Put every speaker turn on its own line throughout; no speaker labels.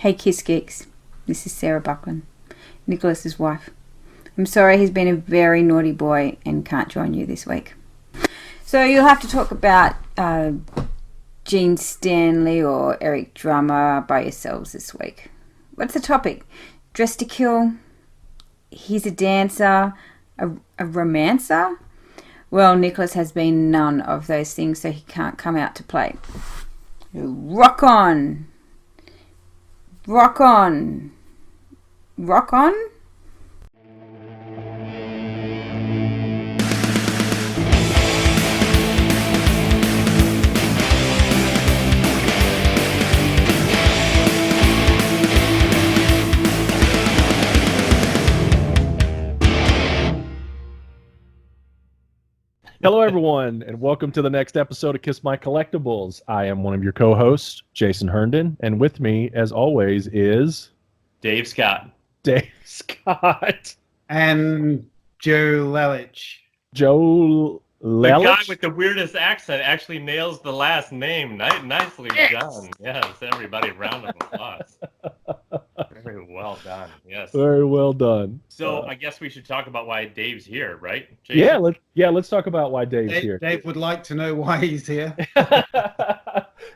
Hey Kiss Geeks, this is Sarah Buckland, Nicholas's wife. I'm sorry he's been a very naughty boy and can't join you this week. So you'll have to talk about Gene Stanley or Eric Drummer by yourselves this week. What's the topic? Dressed to Kill? He's a dancer? A romancer? Well, Nicholas has been none of those things, so he can't come out to play. Rock on! Rock on! Rock on?
Hello, everyone, and welcome to the next episode of Kiss My Collectibles. I am one of your co-hosts, Jason Herndon, and with me, as always, is...
Dave Scott.
Dave Scott.
And Joe Lelich.
Joe Lelich?
The guy with the weirdest accent actually nails the last name. Nicely done. Yes, everybody, round of applause. Very well done. Yes.
Very well done.
So I guess we should talk about why Dave's here, right, Jason?
Let's talk about why Dave's here.
Dave would like to know why he's here.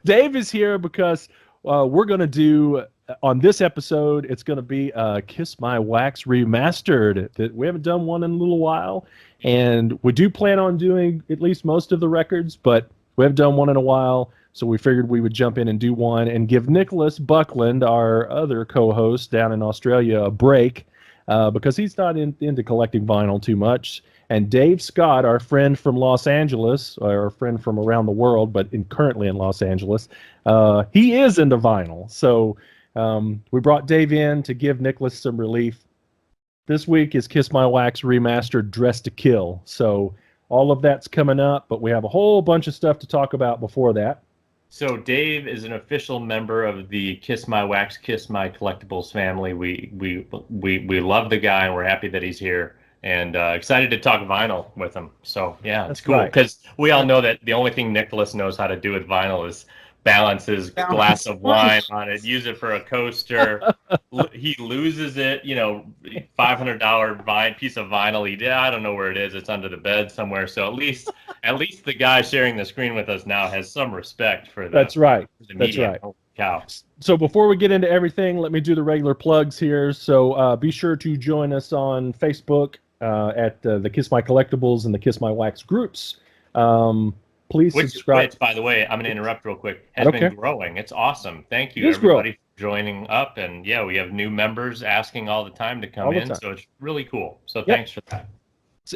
Dave is here because we're going to do, on this episode, it's going to be Kiss My Wax Remastered. We haven't done one in a little while, and we do plan on doing at least most of the records, but we haven't done one in a while, so we figured we would jump in and do one and give Nicholas Buckland, our other co-host down in Australia, a break because he's not into collecting vinyl too much. And Dave Scott, our friend from Los Angeles, or our friend from around the world, but currently in Los Angeles, he is into vinyl. So we brought Dave in to give Nicholas some relief. This week is Kiss My Wax Remastered Dressed to Kill. So all of that's coming up, but we have a whole bunch of stuff to talk about before that.
So Dave is an official member of the Kiss My Wax, Kiss My Collectibles family. We love the guy, and we're happy that he's here, and excited to talk vinyl with him. So yeah, it's cool because we all know that the only thing Nicholas knows how to do with vinyl is balance his glass of wine on it, use it for a coaster. He loses it, $500 piece of vinyl. I don't know where it is. It's under the bed somewhere. So at least the guy sharing the screen with us now has some respect for the.
That's right.
For the media.
That's right.
Cow.
So before we get into everything, let me do the regular plugs here. So be sure to join us on Facebook at the Kiss My Collectibles and the Kiss My Wax groups. Please subscribe.
Which, by the way, I'm going to interrupt real quick. Has been growing. It's awesome. Thank you,
everybody,
for joining up. And yeah, we have new members asking all the time to come in. So it's really cool. So thanks for that.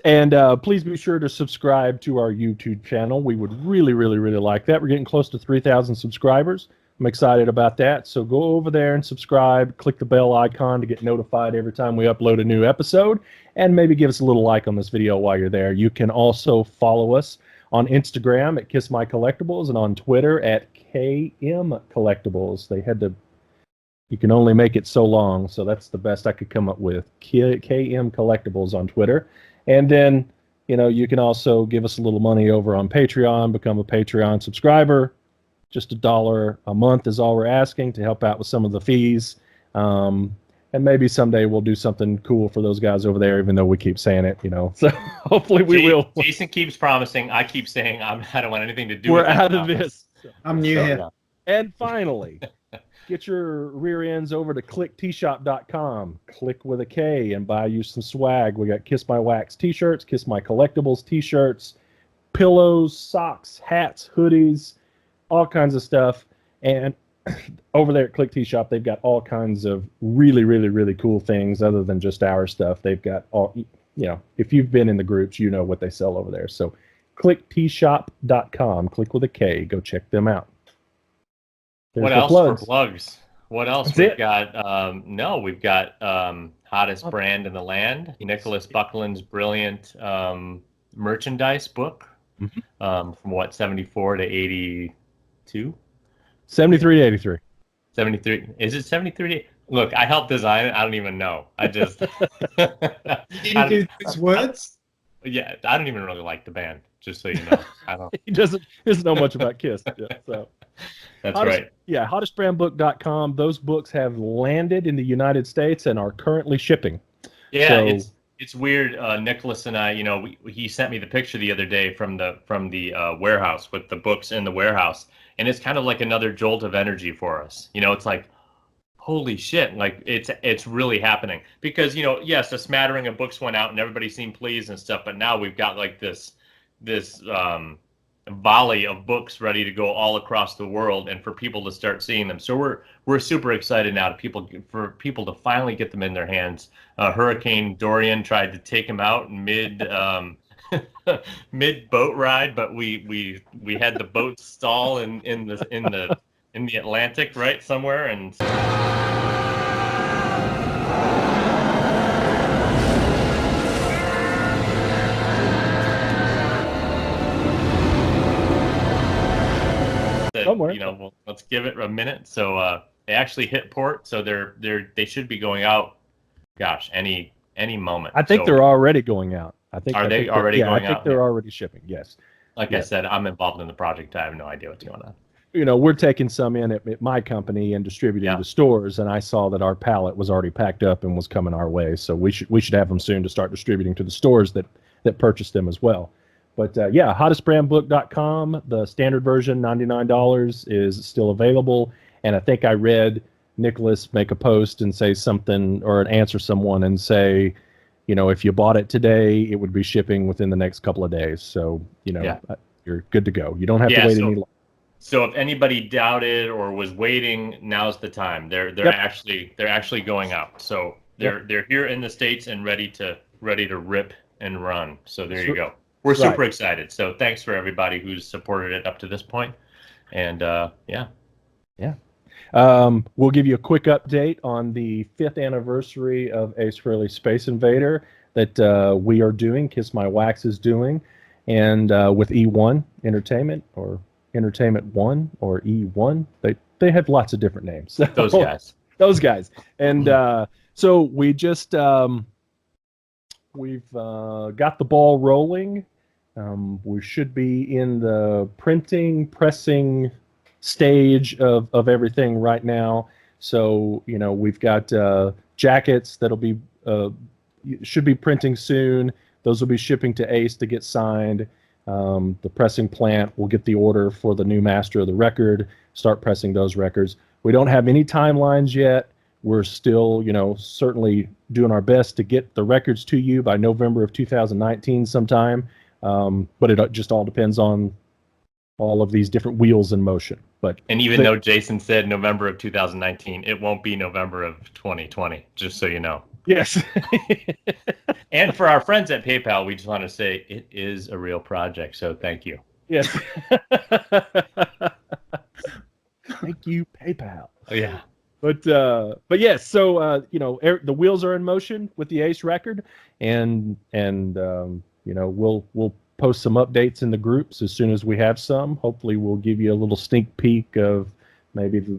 And please be sure to subscribe to our YouTube channel. We would really, really, really like that. We're getting close to 3,000 subscribers. I'm excited about that. So go over there and subscribe. Click the bell icon to get notified every time we upload a new episode. And maybe give us a little like on this video while you're there. You can also follow us on Instagram at Kiss My Collectibles and on Twitter at KM Collectibles. You can only make it so long, so that's the best I could come up with. KM Collectibles on Twitter. And then, you can also give us a little money over on Patreon, become a Patreon subscriber. Just $1 a month is all we're asking to help out with some of the fees. And maybe someday we'll do something cool for those guys over there, even though we keep saying it, So hopefully we will.
Jason keeps promising. I keep saying I don't want anything to do
with
it.
We're out of this.
I'm new here.
And finally, get your rear ends over to clicktshop.com. Click with a K and buy you some swag. We got Kiss My Wax t-shirts, Kiss My Collectibles t-shirts, pillows, socks, hats, hoodies, all kinds of stuff. And over there at Click T Shop, they've got all kinds of really, really, really cool things other than just our stuff. They've got all, if you've been in the groups, you know what they sell over there. So clicktshop.com, click with a K, go check them out.
There's what else for plugs? What else we've got? We've got hottest brand in the land, Nicholas Buckland's brilliant merchandise book from 74 to 82?
73 to 83.
73. Is it 73? Look, I helped design it. I don't even know. I just...
You didn't do these words?
Yeah, I don't even really like the band, just so you know. I don't.
He doesn't know much about Kiss. Yeah, so.
That's right.
Yeah, hottestbrandbook.com. Those books have landed in the United States and are currently shipping.
Yeah,
So,
it's weird. Nicholas and I, he sent me the picture the other day from the warehouse with the books in the warehouse, and it's kind of like another jolt of energy for us. It's like, holy shit, like it's really happening because yes, a smattering of books went out and everybody seemed pleased and stuff, but now we've got like this volley of books ready to go all across the world and for people to start seeing them. So we're super excited now for people to finally get them in their hands. Hurricane Dorian tried to take them out mid mid boat ride, but we had the boat stall in the Atlantic, right, somewhere, and
somewhere.
well, let's give it a minute. So they actually hit port, so they should be going out. Gosh, any moment.
I think they're already going out. I think
they already going out?
I think they're already shipping. Yes.
Like I said, I'm involved in the project. I have no idea what's going on.
We're taking some in at my company and distributing to stores, and I saw that our pallet was already packed up and was coming our way. So we should have them soon to start distributing to the stores that purchased them as well. But hottestbrandbook.com, the standard version, $99, is still available. And I think I read Nicholas make a post and say something or answer someone and say, if you bought it today, it would be shipping within the next couple of days. So, you're good to go. You don't have to wait any longer.
So if anybody doubted or was waiting, now's the time. They're actually going out. So they're here in the States and ready to rip and run. So there you go. We're super excited. So thanks for everybody who's supported it up to this point. And
we'll give you a quick update on the 5th anniversary of Ace Frehley Space Invader that we are doing, Kiss My Wax is doing, and with E1 Entertainment or Entertainment One or E1. They have lots of different names. Those guys. And so we just we've got the ball rolling. We should be in the pressing stage of everything right now. So, we've got jackets that'll be should be printing soon. Those will be shipping to Ace to get signed. The pressing plant will get the order for the new master of the record, start pressing those records. We don't have any timelines yet. We're still, certainly doing our best to get the records to you by November of 2019 sometime. But it just all depends on all of these different wheels in motion.
And even though Jason said November of 2019, it won't be November of 2020, just so you know.
Yes.
And for our friends at PayPal, we just want to say it is a real project. So thank you.
Yes. Thank you, PayPal.
Oh, yeah.
But yes, so the wheels are in motion with the Ace record, and we'll post some updates in the groups as soon as we have some. Hopefully, we'll give you a little sneak peek of maybe the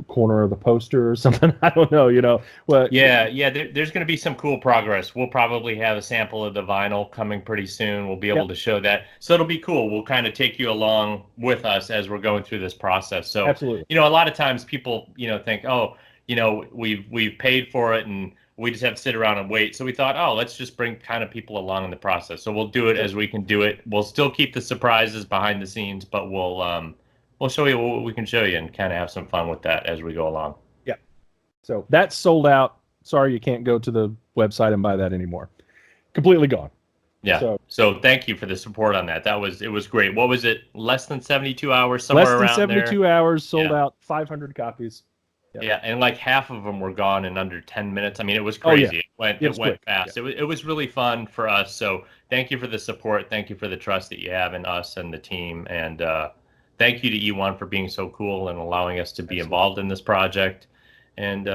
corner of the poster or something. I don't know, Well,
there's going to be some cool progress. We'll probably have a sample of the vinyl coming pretty soon. We'll be able to show that. So it'll be cool. We'll kind of take you along with us as we're going through this process. So,
absolutely.
A lot of times people, think, oh, we've paid for it and we just have to sit around and wait. So we thought, oh, let's just bring kind of people along in the process. So we'll do it as we can do it. We'll still keep the surprises behind the scenes, but we'll show you what we can show you and kind of have some fun with that as we go along.
Yeah. So that's sold out. Sorry, you can't go to the website and buy that anymore. Completely gone.
Yeah. So thank you for the support on that. It was great. What was it? Less than 72 hours, somewhere around there?
Less than 72 hours, sold out, 500 copies.
Yeah, and like half of them were gone in under 10 minutes. I mean, it was crazy. It went fast. Yeah. It was really fun for us. So thank you for the support. Thank you for the trust that you have in us and the team. And thank you to E1 for being so cool and allowing us to be involved in this project. And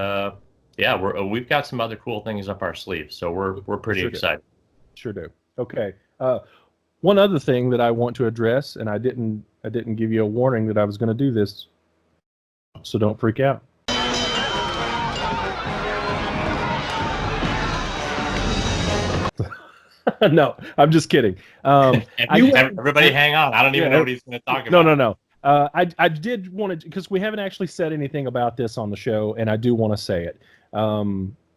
we've got some other cool things up our sleeves. So we're pretty excited.
Sure do. Okay. One other thing that I want to address, and I didn't give you a warning that I was going to do this, so don't freak out. No, I'm just kidding.
Everybody hang on. I don't even know what he's going to talk about.
No. I did want to, because we haven't actually said anything about this on the show, and I do want to say it.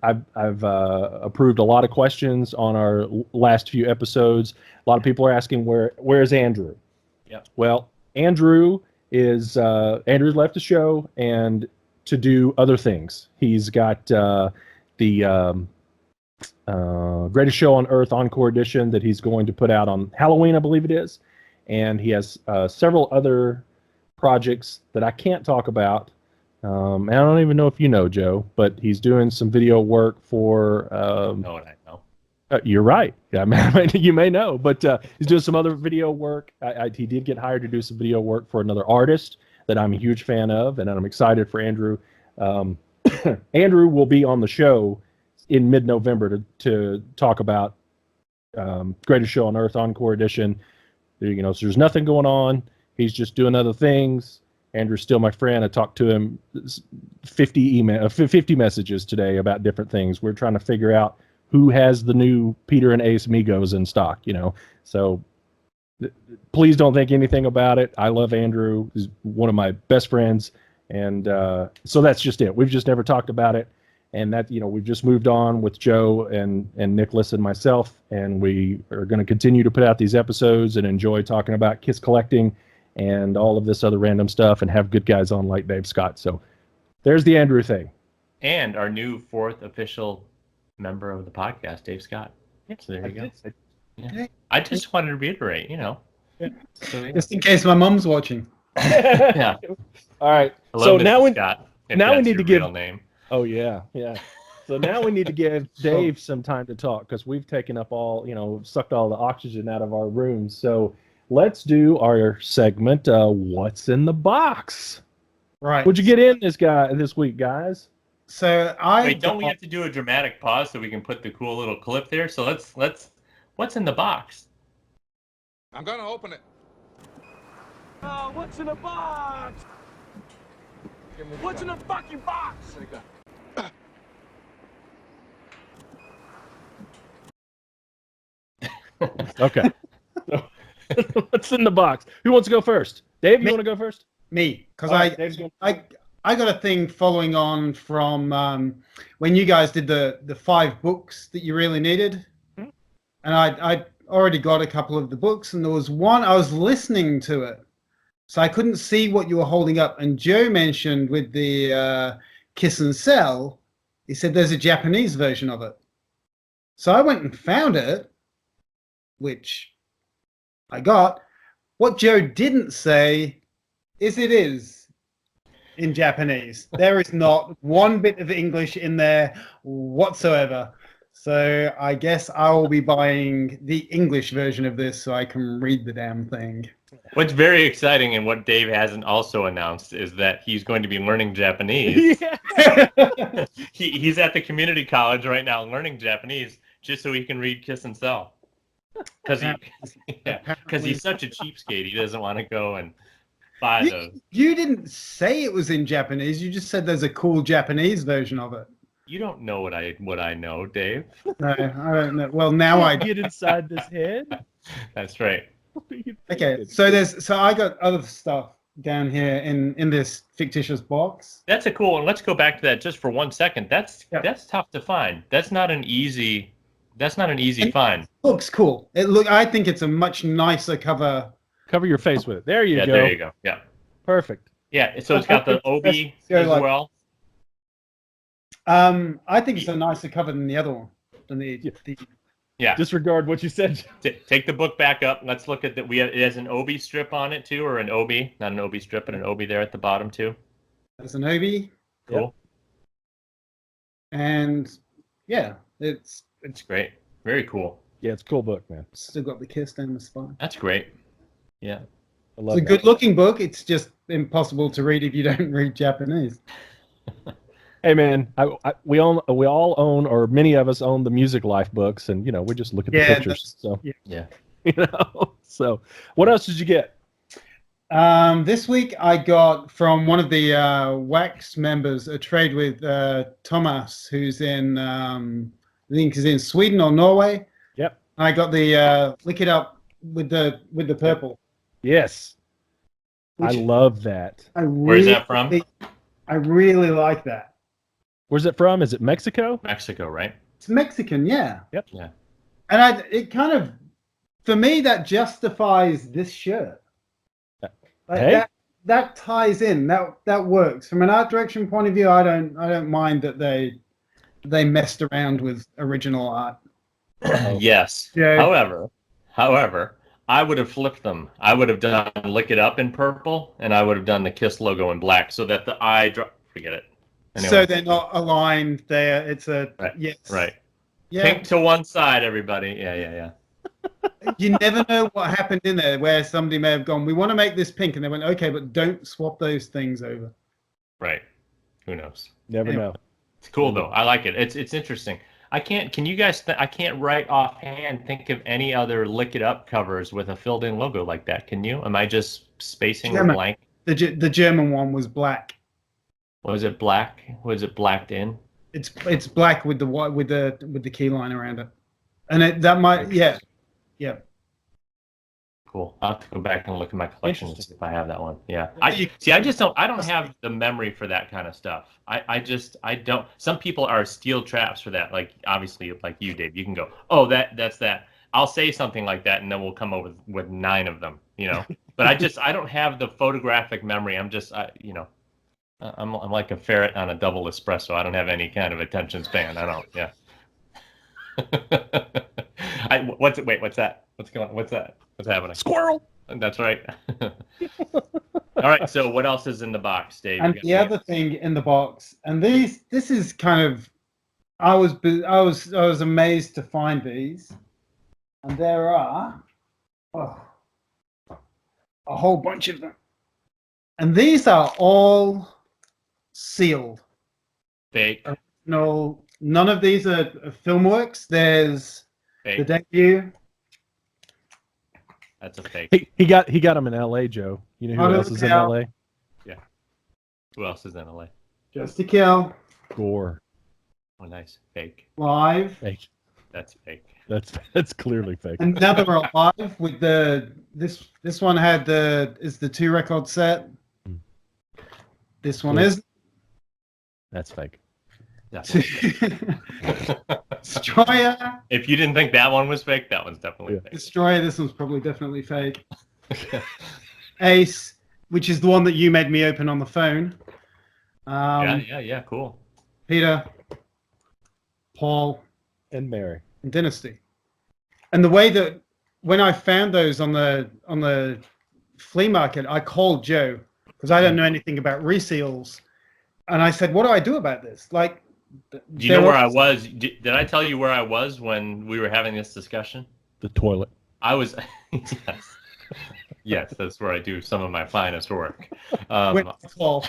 I've approved a lot of questions on our last few episodes. A lot of people are asking where's Andrew?
Yep.
Well, Andrew's left the show and to do other things. He's got the Greatest Show on Earth Encore Edition that he's going to put out on Halloween, I believe it is, and he has several other projects that I can't talk about. And I don't even know if you know, Joe, but he's doing some video work for.
Know what I know.
You're right. Yeah, you may know, but he's doing some other video work. He did get hired to do some video work for another artist that I'm a huge fan of, and I'm excited for Andrew. Andrew will be on the show in mid-November to talk about Greatest Show on Earth Encore Edition. So there's nothing going on. He's just doing other things. Andrew's still my friend. I talked to him 50 messages today about different things. We're trying to figure out who has the new Peter and Ace Migos in stock, So please don't think anything about it. I love Andrew. He's one of my best friends. And so that's just it. We've just never talked about it. And that, we've just moved on with Joe and Nicholas and myself. And we are going to continue to put out these episodes and enjoy talking about Kiss collecting and all of this other random stuff and have good guys on like Dave Scott. So there's the Andrew thing.
And our new 4th official member of the podcast, Dave Scott. So there you go. Yeah. I just wanted to reiterate,
Yeah.
So, yeah.
Just in case my mom's watching.
Yeah.
All right.
Hello,
So
Mrs.
now
Scott,
now we need
your
to give
real name.
Oh yeah. So now we need to give Dave some time to talk because we've taken up sucked all the oxygen out of our rooms. So let's do our segment. What's in the box?
Right.
What'd you get in this week, guys?
So
Wait, don't we have to do a dramatic pause so we can put the cool little clip there? So let's. What's in the box?
I'm gonna open it.
What's in the box? What's in the fucking box?
Okay. What's in the box? Who wants to go first? Dave, you want to go first?
Me, because
Dave's going.
I got a thing following on from when you guys did the 5 books that you really needed, and I already got a couple of the books, and there was one I was listening to it, so I couldn't see what you were holding up. And Joe mentioned with the Kiss and Sell, he said there's a Japanese version of it, so I went and found it, which I got. What Joe didn't say is it is in Japanese. There is not one bit of English in there whatsoever. So I guess I will be buying the English version of this so I can read the damn thing.
What's very exciting and what Dave hasn't also announced is that he's going to be learning Japanese.
Yeah.
He's at the community college right now learning Japanese just so he can read Kiss and Sell. Because he's such a cheapskate. He doesn't want to go and buy those.
You didn't say it was in Japanese. You just said there's a cool Japanese version of it.
You don't know what I know, Dave.
No, I don't know. Well, now I
Get inside this head.
That's right.
Okay, so I got other stuff down here in this fictitious box.
That's a cool one. Let's go back to that just for 1 second. That's tough to find. That's not an easy find.
Looks cool. I think it's a much nicer cover.
Cover your face with it. There you go.
There you go. Yeah.
Perfect.
Yeah. So it's got the obi as well.
I think it's a nicer cover than the other one. Than the
Yeah.
Disregard what you said.
Take the book back up. Let's look at that. It has an obi strip on it too, or an obi, not an obi strip, but an obi there at the bottom too.
There's an obi.
Cool.
And yeah, it's
great. Very cool.
Yeah, it's a cool book, man.
Still got the kiss down the spine.
That's great. Yeah.
I love
It's a good-looking book. It's just impossible to read if you don't read Japanese.
Hey, man, we all own, or many of us own the Music Life books, and we just look at the pictures. So
yeah.
So what else did you get?
This week I got from one of the Wax members a trade with Thomas, who's in I think he's in Sweden or Norway.
Yep.
I got the Lick It Up with the purple.
Yes. I love that.
Where's that from?
I really like that.
Where's it from? Is it Mexico?
Mexico, right?
It's Mexican, yeah.
Yep.
Yeah.
And it kind of, for me, that justifies this shirt. Like
Hey.
that ties in. That works from an art direction point of view. I don't mind that they messed around with original art.
Yes.
Yeah.
However, I would have flipped them. I would have done Lick It Up in purple, and I would have done the Kiss logo in black, so that the eye drop. Forget it. Anyway.
So they're not aligned there. It's a
Right.
yes.
Right.
Yeah.
Pink to one side, everybody. Yeah.
You never know what happened in there where somebody may have gone, we want to make this pink, and they went, okay, but don't swap those things over.
Right. Who knows?
Never know.
It's cool though. I like it. It's interesting. Can you guys? I can't right offhand think of any other Lick It Up covers with a filled-in logo like that. Can you? Am I just spacing or blank?
The German one was black.
Was it black? Was it blacked in?
It's black with the white with the key line around it, and that might yeah.
Cool. I'll have to go back and look at my collection and see if I have that one. Yeah. I don't have the memory for that kind of stuff. I don't. Some people are steel traps for that. Like obviously, like you, Dave. You can go, oh, that's that. I'll say something like that, and then we'll come up with 9 of them. But I don't have the photographic memory. I'm like a ferret on a double espresso. I don't have any kind of attention span. I don't. Yeah. What's that? What's going on? What's that? What's happening?
Squirrel.
That's right. All right. So what else is in the box, Dave?
And the other thing in the box, and this is kind of, I was amazed to find these, and there are a whole bunch of them, and these are all sealed.
Fake.
No, none of these are film works. There's
Fake.
the debut.
That's a fake.
He got them in L.A., Joe. You know who else is in L.A.?
Yeah. Who else is in L.A.?
Just to Kill.
Gore.
Oh, nice. Fake.
Live.
Fake.
That's fake.
That's clearly fake.
Another Live with this one had the 2-record set. This one is.
That's fake.
Destroyer.
If you didn't think that one was fake, that one's definitely fake.
Destroyer. This one's probably definitely fake. Ace, which is the one that you made me open on the phone.
Yeah. Cool.
Peter, Paul,
And Mary.
and Dynasty. And the way that when I found those on the flea market, I called Joe because I don't know anything about reseals, and I said, "What do I do about this?" Like,
do you know where I was? Did I tell you where I was when we were having this discussion?
The toilet.
I was. Yes, that's where I do some of my finest work.
Paul.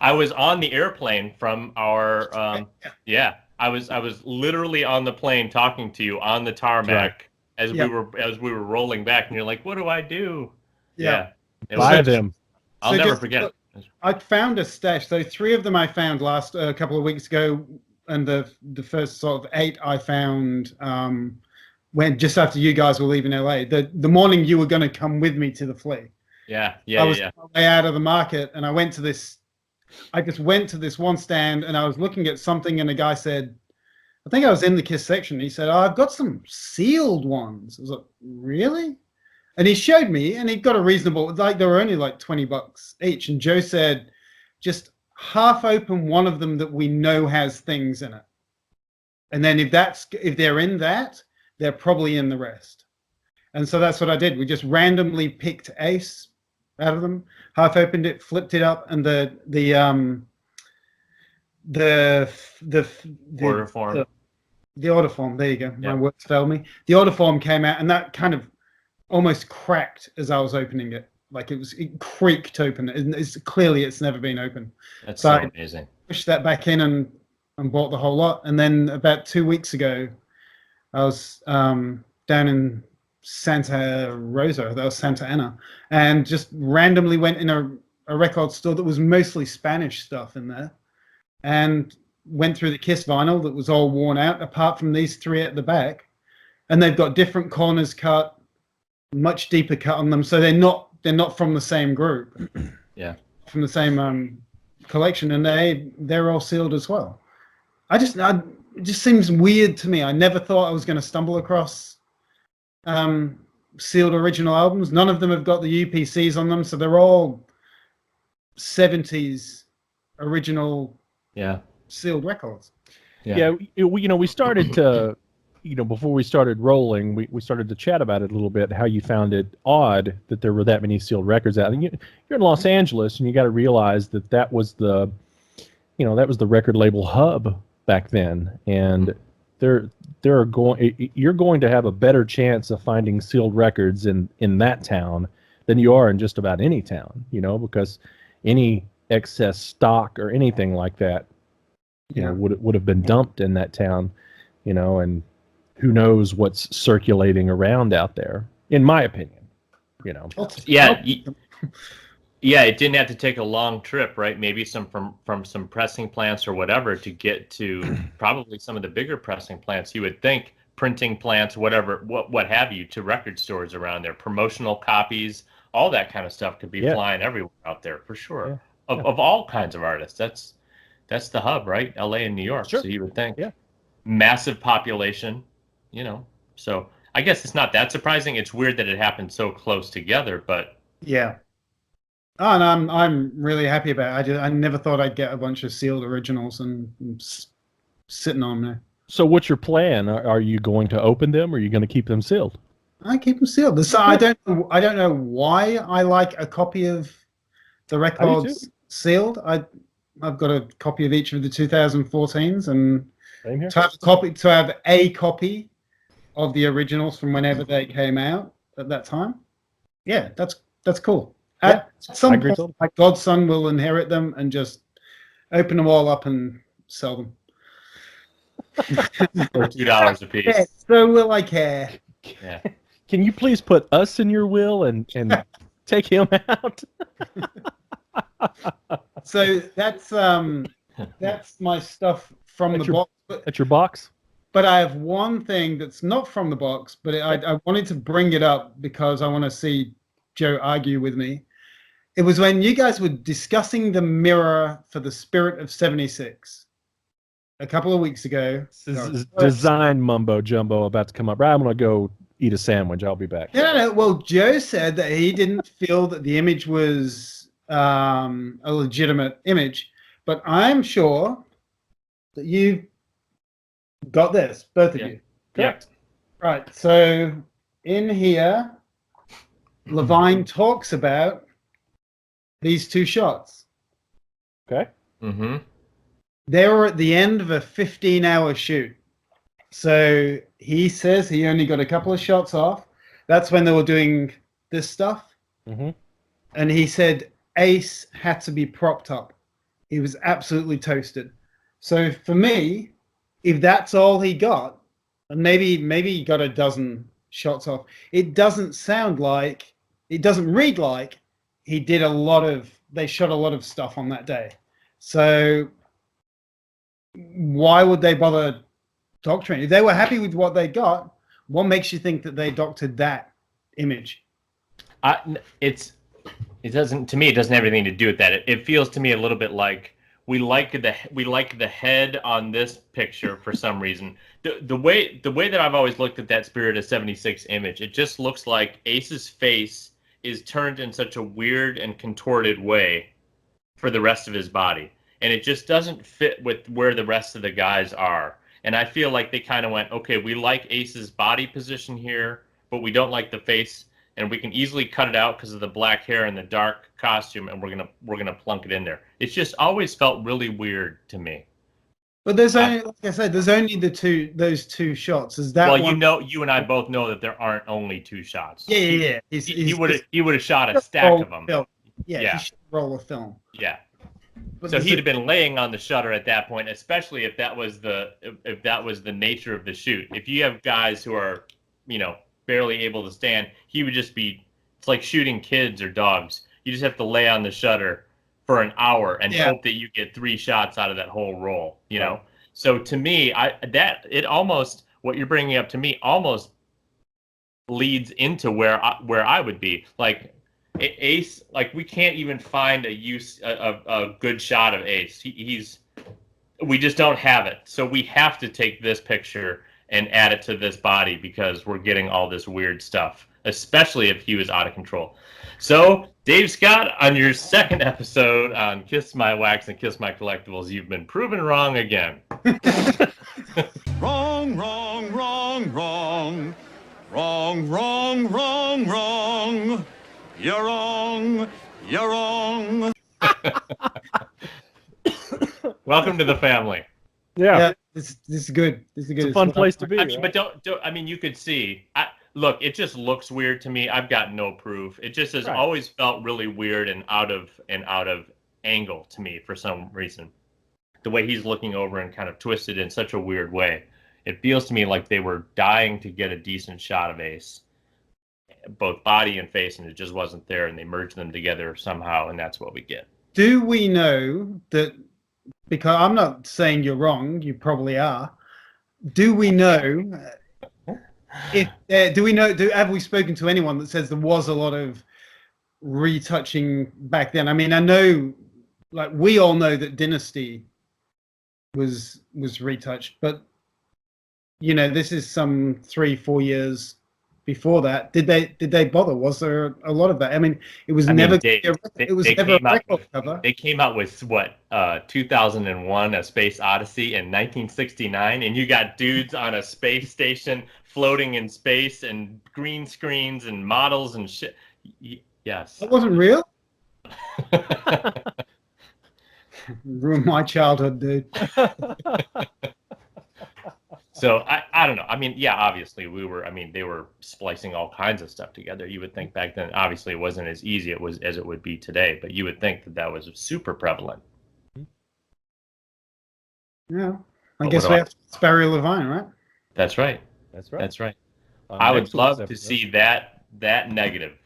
I was on the airplane from our. I was literally on the plane talking to you on the tarmac as we were rolling back, and you're like, "What do I do?"
Yeah.
Buy them.
I'll never forget it.
I found a stash. So 3 of them I found a couple of weeks ago, and the first sort of 8 I found when just after you guys were leaving LA. The morning you were going to come with me to the flea.
I
was on my way out of the market, and I went to this. I just went to this one stand, and I was looking at something, and a guy said, I think I was in the Kiss section. He said, I've got some sealed ones. I was like, really? And he showed me, and he got a reasonable, like they were only like $20 each. And Joe said, just half open one of them that we know has things in it. And then if they're in that, they're probably in the rest. And so that's what I did. We just randomly picked Ace out of them, half opened it, flipped it up, and the
order form.
The order form. There you go. My words failed me. The order form came out, and that kind of almost cracked as I was opening it. Like it creaked open. It's never been open.
That's so amazing.
Pushed that back in and bought the whole lot. And then about 2 weeks ago, I was down in Santa Rosa, that was Santa Ana, and just randomly went in a record store that was mostly Spanish stuff in there, and went through the Kiss vinyl that was all worn out, apart from these 3 at the back, and they've got different corners cut, much deeper cut on them, so they're they're not from the same group.
Yeah.
From the same collection, and they're all sealed as well. It just seems weird to me. I never thought I was going to stumble across sealed original albums. None of them have got the UPCs on them, so they're all 70s original sealed records.
We started to, before we started rolling, we started to chat about it a little bit, how you found it odd that there were that many sealed records out. And you're in Los Angeles, and you got to realize that was the record label hub back then. And you're going to have a better chance of finding sealed records in that town than you are in just about any town, because any excess stock or anything like that, would have been dumped in that town, and who knows what's circulating around out there, in my opinion,
Yeah, it didn't have to take a long trip, right? Maybe some from some pressing plants or whatever to get to probably some of the bigger pressing plants, you would think, printing plants, whatever, what have you, to record stores around there, promotional copies, all that kind of stuff could be flying everywhere out there for sure. Of all kinds of artists. That's the hub, right? LA and New York.
Sure.
So you would think.
Yeah.
Massive population, So I guess it's not that surprising. It's weird that it happened so close together, but
yeah. Oh, and I'm really happy about it. I never thought I'd get a bunch of sealed originals and sitting on there.
So what's your plan? Are you going to open them, or are you going to keep them sealed?
I keep them sealed. I don't know why I like a copy of the records sealed. I've got a copy of each of the 2014s, and
Same here.
to have a copy of the originals from whenever they came out at that time. Yeah, that's cool. At some point, my godson will inherit them and just open them all up and sell them.
For $2 a piece.
Yeah, so will I care.
Yeah.
Can you please put us in your will and take him out?
So that's my stuff from the box.
At your box?
But I have one thing that's not from the box, but I wanted to bring it up because I want to see Joe argue with me. It was when you guys were discussing the mirror for the Spirit of 76 a couple of weeks ago.
This is design mumbo jumbo about to come up. Right, I'm going to go eat a sandwich. I'll be back.
No. Well, Joe said that he didn't feel that the image was a legitimate image, but I'm sure that you got this, both of you.
Correct.
Right. So in here, Levine talks about these two shots.
Okay.
Mm-hmm.
They were at the end of a 15-hour shoot. So he says he only got a couple of shots off. That's when they were doing this stuff.
Mm-hmm.
And he said Ace had to be propped up. He was absolutely toasted. So for me, if that's all he got, and maybe he got a dozen shots off, it doesn't read like they shot a lot of stuff on that day. So why would they bother doctoring? If they were happy with what they got, what makes you think that they doctored that image?
It doesn't have anything to do with that. It feels to me a little bit like we like the head on this picture for some reason. The way that I've always looked at that Spirit of 76 image, it just looks like Ace's face is turned in such a weird and contorted way for the rest of his body. And it just doesn't fit with where the rest of the guys are. And I feel like they kind of went, okay, we like Ace's body position here, but we don't like the face, and we can easily cut it out because of the black hair and the dark costume, and we're gonna plunk it in there. It's just always felt really weird to me.
But there's only, like I said, there's only those two shots. Is that
well, you and I both know that there aren't only two shots.
Yeah.
He would have shot a stack of them.
Film. Yeah. He should roll a film.
Yeah. But so he'd have been laying on the shutter at that point, especially if that was the nature of the shoot. If you have guys who are, barely able to stand, he would just be. It's like shooting kids or dogs. You just have to lay on the shutter for an hour and hope that you get 3 shots out of that whole roll. Right. So to me, what you're bringing up to me almost leads into where I would be. Like Ace, like we can't even find a good shot of Ace. We just don't have it. So we have to take this picture and add it to this body because we're getting all this weird stuff, especially if he was out of control. So, Dave Scott, on your second episode on Kiss My Wax and Kiss My Collectibles, you've been proven wrong again.
Wrong, wrong, wrong, wrong. Wrong, wrong, wrong, wrong. You're wrong. You're wrong.
Welcome to the family.
Yeah.
This is good. This is good.
It's a fun place to be.
I mean,
right?
but don't. I mean, you could see. Look, it just looks weird to me. I've got no proof. It just has always felt really weird and out of angle to me for some reason. The way he's looking over and kind of twisted in such a weird way. It feels to me like they were dying to get a decent shot of Ace, both body and face, and it just wasn't there, and they merged them together somehow, and that's what we get.
Do we know that? Because I'm not saying you're wrong. You probably are. Do we know? Do we know? Have we spoken to anyone that says there was a lot of retouching back then? I mean, I know, like we all know that Dynasty was retouched, but you know, this is some 3-4 years before that. Did they bother? Was there a lot of that? I mean, it was never a record cover.
They came out with what 2001 A Space Odyssey in 1969, and you got dudes on a space station floating in space and green screens and models and shit. Yes.
That wasn't real. Ruined my childhood, dude.
So I don't know. I mean, yeah, obviously they were splicing all kinds of stuff together. You would think back then, obviously it wasn't as easy as it would be today, but you would think that was super prevalent.
Yeah. I guess we have Barry Levine, right?
That's right.
That's right.
That's right. I would love to see that negative.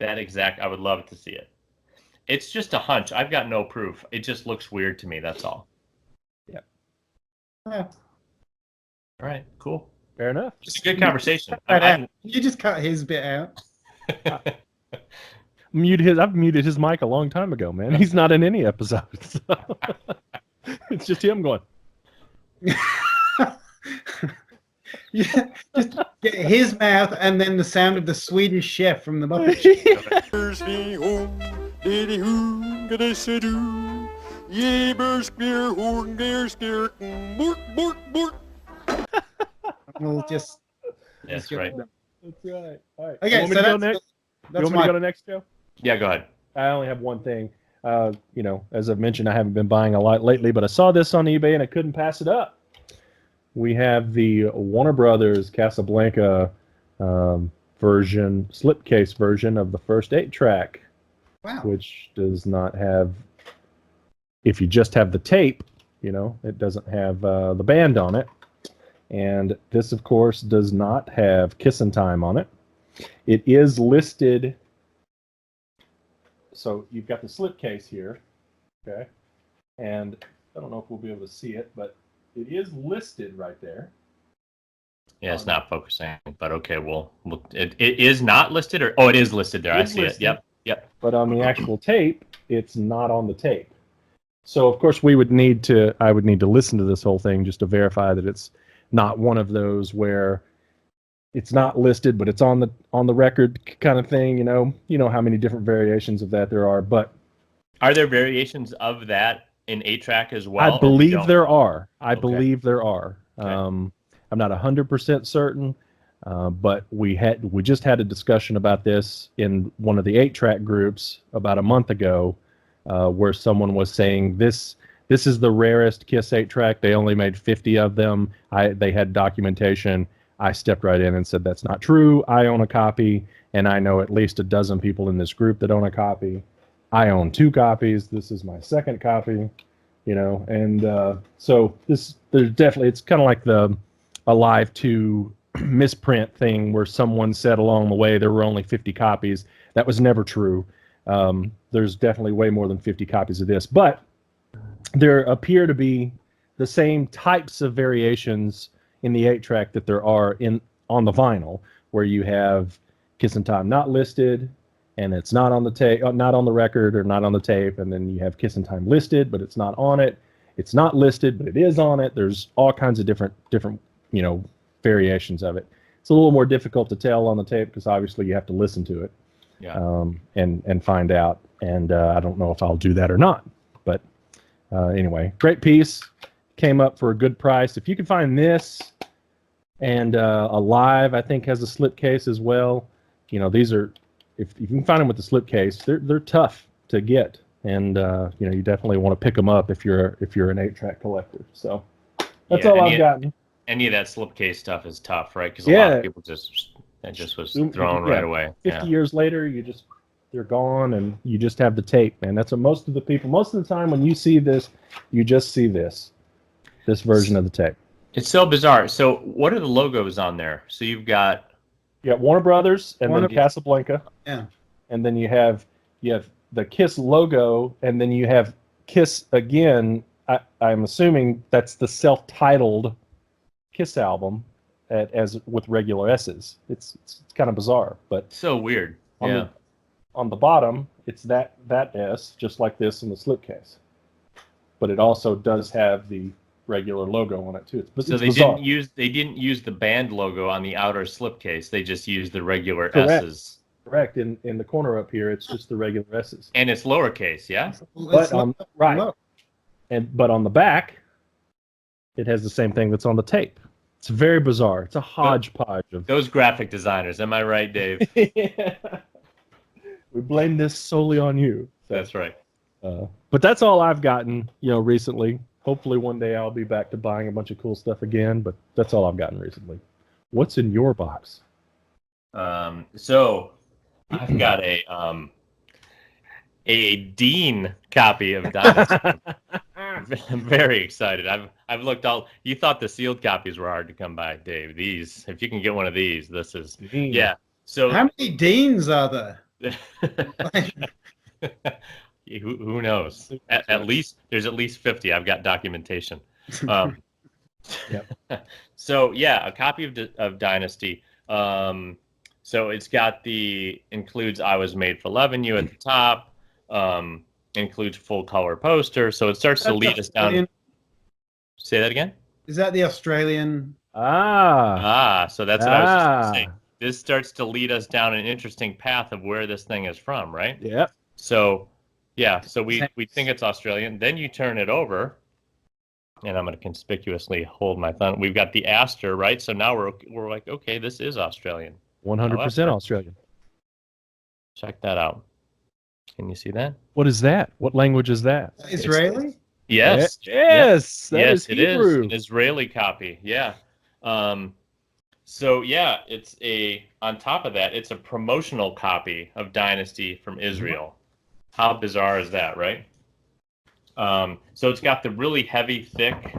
I would love to see it. It's just a hunch. I've got no proof. It just looks weird to me, that's all.
Yeah.
All right, cool.
Fair enough.
It's a good conversation.
You just cut his bit out.
I've muted his mic a long time ago, man. He's not in any episodes. So. It's just him going.
Yeah, just get his mouth and then the sound of the Swedish chef from the Muppet Show. We'll just.
That's right.
That's right. All right.
Okay,
you want me to go next? You want me to go to next, Joe?
Yeah, go ahead.
I only have one thing. You know, as I've mentioned, I haven't been buying a lot lately, but I saw this on eBay and I couldn't pass it up. We have the Warner Brothers Casablanca slipcase version of the first 8-track, which does not have, if you just have the tape, you know, it doesn't have the band on it. And this, of course, does not have Kissin' Time on it. It is listed. So you've got the slipcase here, okay? And I don't know if we'll be able to see it, but it is listed right there.
Yeah, it's not focusing, but okay, it is not listed, or it is listed there. I see it. Yep.
But on the actual tape, it's not on the tape. So of course I would need to listen to this whole thing just to verify that it's not one of those where it's not listed, but it's on the record kind of thing. You know how many different variations of that there are. But
are there variations of that in 8-track as well?
I believe there are.
Okay.
Believe there are.
Okay.
I'm not 100% certain, but we just had a discussion about this in one of the 8-track groups about a month ago, where someone was saying this is the rarest Kiss 8-track. They only made 50 of them. They had documentation. I stepped right in and said, that's not true. I own a copy, and I know at least a dozen people in this group that own a copy. I own 2 copies. This is my second copy, you know, and so there's definitely, it's kind of like the Alive 2 misprint thing where someone said along the way there were only 50 copies. That was never true. There's definitely way more than 50 copies of this, but there appear to be the same types of variations in the 8-track that there are on the vinyl, where you have Kissin' Time not listed, and it's not on the tape, not on the record, or not on the tape, and then you have Kissin' Time listed, but it's not on it. It's not listed, but it is on it. There's all kinds of different variations of it. It's a little more difficult to tell on the tape because obviously you have to listen to it, and find out. And I don't know if I'll do that or not. But anyway, great piece. Came up for a good price. If you can find this and Alive, I think has a slipcase as well. These are, if you can find them with the slipcase, they're tough to get, and you definitely want to pick them up if you're an 8-track collector. So that's all I've gotten.
Any of that slipcase stuff is tough, right? Because a lot of people just was thrown right away.
50 years later, they're gone, and you just have the tape, man. That's what most of the time when you see this, you just see this version of the tape. It's
so bizarre. So what are the logos on there? So you've got
Warner Brothers and then Casablanca.
Yeah.
And then you have the Kiss logo, and then you have Kiss again. I'm assuming that's the self-titled Kiss album as with regular S's. It's kind of bizarre, but
so weird.
On the bottom, it's that S, just like this in the slipcase. But it also does have the regular logo on it too.
So they didn't use the band logo on the outer slipcase. They just used the regular S's.
Correct. In the corner up here, it's just the regular S's.
And it's lowercase, yeah.
But right. But on the back, it has the same thing that's on the tape. It's very bizarre. It's a hodgepodge of
those graphic designers. Am I right, Dave?
Yeah. We blame this solely on you.
So, that's right.
But that's all I've gotten, recently. Hopefully one day I'll be back to buying a bunch of cool stuff again, but that's all I've gotten recently. What's in your box?
So I've got a Dean copy of Dynasty. I'm very excited. I've looked all. You thought the sealed copies were hard to come by, Dave. These, if you can get one of these, this is
Dean.
Yeah. So
how many Deans are there?
Who knows? At least there's at least 50. I've got documentation.
Yep.
So yeah, a copy of Dynasty. So it's got includes "I Was Made for Loving You" at the top. Includes full color poster. So it starts to lead us down. Say that again.
Is that the Australian?
So that's what I was just going to say. This starts to lead us down an interesting path of where this thing is from, right?
Yeah.
So, yeah. So we think it's Australian. Then you turn it over, and I'm going to conspicuously hold my thumb. We've got the Astor, right? So now we're like, okay, this is Australian.
100% Australian.
Check that out. Can you see that?
What is that? What language is that?
Israeli?
Yes.
Yes.
Yes,
it
is an Israeli copy. Yeah. So yeah, it's on top of that, it's a promotional copy of Dynasty from Israel. How bizarre is that, right? So it's got the really heavy, thick,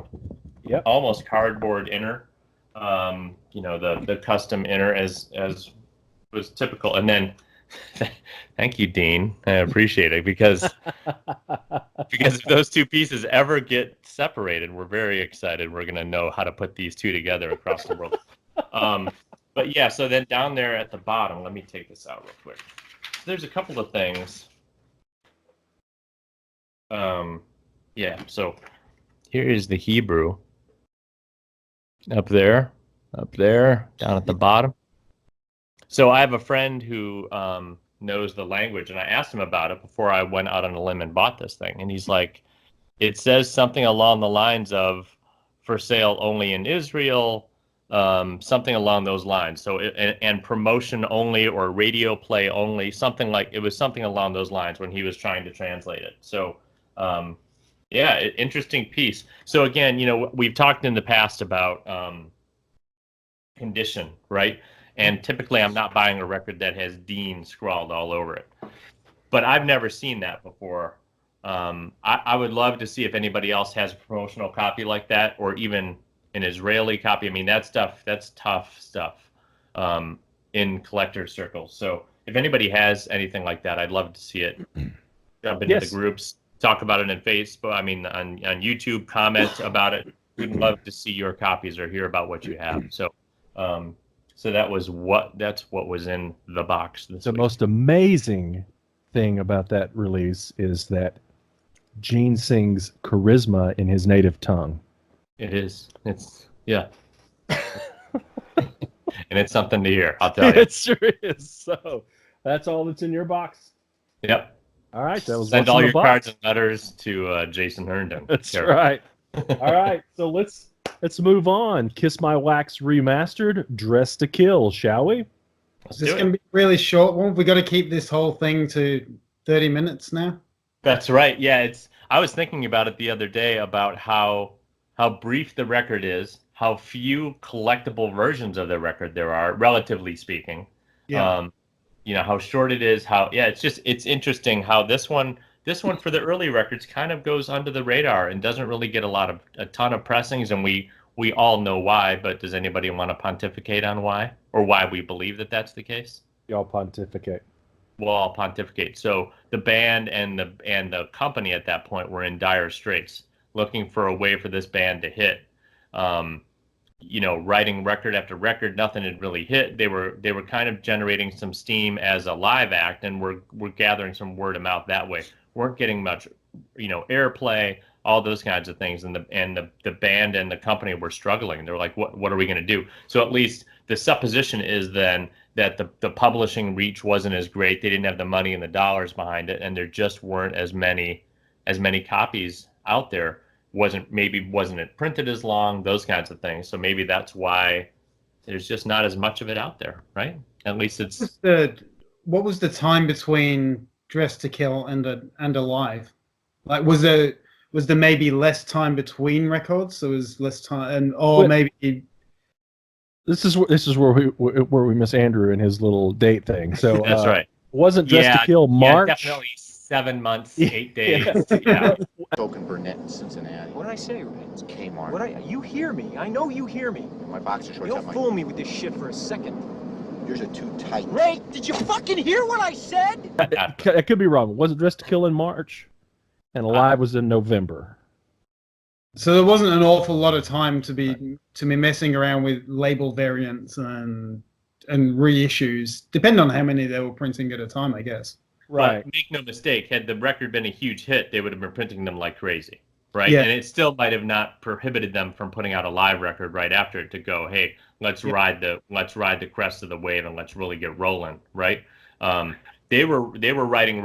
almost cardboard inner, the custom inner as was typical. And then, thank you, Dean. I appreciate it because if those two pieces ever get separated, we're very excited. We're going to know how to put these two together across the world. But yeah, so then down there at the bottom, let me take this out real quick. There's a couple of things. So here is the Hebrew up there, down at the bottom. So I have a friend who knows the language, and I asked him about it before I went out on a limb and bought this thing. And he's like, it says something along the lines of for sale only in Israel, something along those lines. So and promotion only or radio play only, something along those lines when he was trying to translate it. So interesting piece. So again, we've talked in the past about condition, right? And typically I'm not buying a record that has Dean scrawled all over it. But I've never seen that before. I would love to see if anybody else has a promotional copy like that, or even an Israeli copy. I mean, that's tough stuff in collector circles. So if anybody has anything like that, I'd love to see it. Jump into the groups, talk about it in Facebook. I mean, on YouTube, comment about it. We'd love to see your copies or hear about what you have. So So that's what was in the box this
The
week.
most amazing thing about that release is that Gene sings charisma in his native tongue.
It is. It's yeah. And it's something to hear, I'll tell you.
It sure is. So that's all that's in your box.
Yep.
All right, that was
Send
what's in
all
the
your
box.
cards and letters to Jason Herndon.
That's
There.
right. All right, so let's move on. Kiss My Wax Remastered, Dress to Kill, shall we?
Let's
This is
do
going
it.
to be a really short one. We got to keep this whole thing to 30 minutes now.
That's right. Yeah, I was thinking about it the other day about how brief the record is, how few collectible versions of the record there are, relatively speaking.
Yeah.
How short it is, it's interesting how this one for the early records kind of goes under the radar and doesn't really get a ton of pressings, and we all know why, but does anybody want to pontificate on why, or why we believe that that's the case?
Y'all pontificate.
Well, I'll pontificate. So the band and the company at that point were in dire straits, looking for a way for this band to hit. Writing record after record, nothing had really hit. They were kind of generating some steam as a live act, and we're gathering some word of mouth that way. Weren't getting much, airplay, all those kinds of things, and the band and the company were struggling. They're like, what are we going to do? So at least the supposition is then that the publishing reach wasn't as great. They didn't have the money and the dollars behind it, and there just weren't as many copies out there. Wasn't it printed as long, those kinds of things. So maybe that's why there's just not as much of it out there, right? At least it's
What was the time between Dress to Kill and Alive? Like, was there maybe less time between records? There was less time, maybe.
This is where we miss Andrew and his little date thing. So
that's right.
Wasn't Dress to Kill March?
Yeah, definitely 7 months, 8 days. Yeah.
Token Burnett in Cincinnati.
What did I say, Ray?
It's Kmart.
You hear me. I know you hear me.
My boxer shorts.
Don't fool me with this shit for a second.
Yours are too tight.
Ray, did you fucking hear what I said?
I could be wrong. Was it Dress to Kill in March? And Alive was in November.
So there wasn't an awful lot of time to be messing around with label variants and reissues, depending on how many they were printing at a time, I guess.
Right.
But make no mistake, had the record been a huge hit, they would have been printing them like crazy, right?
Yeah.
And it still might have not prohibited them from putting out a live record right after it to go, hey, let's ride the crest of the wave and let's really get rolling, right? They were writing.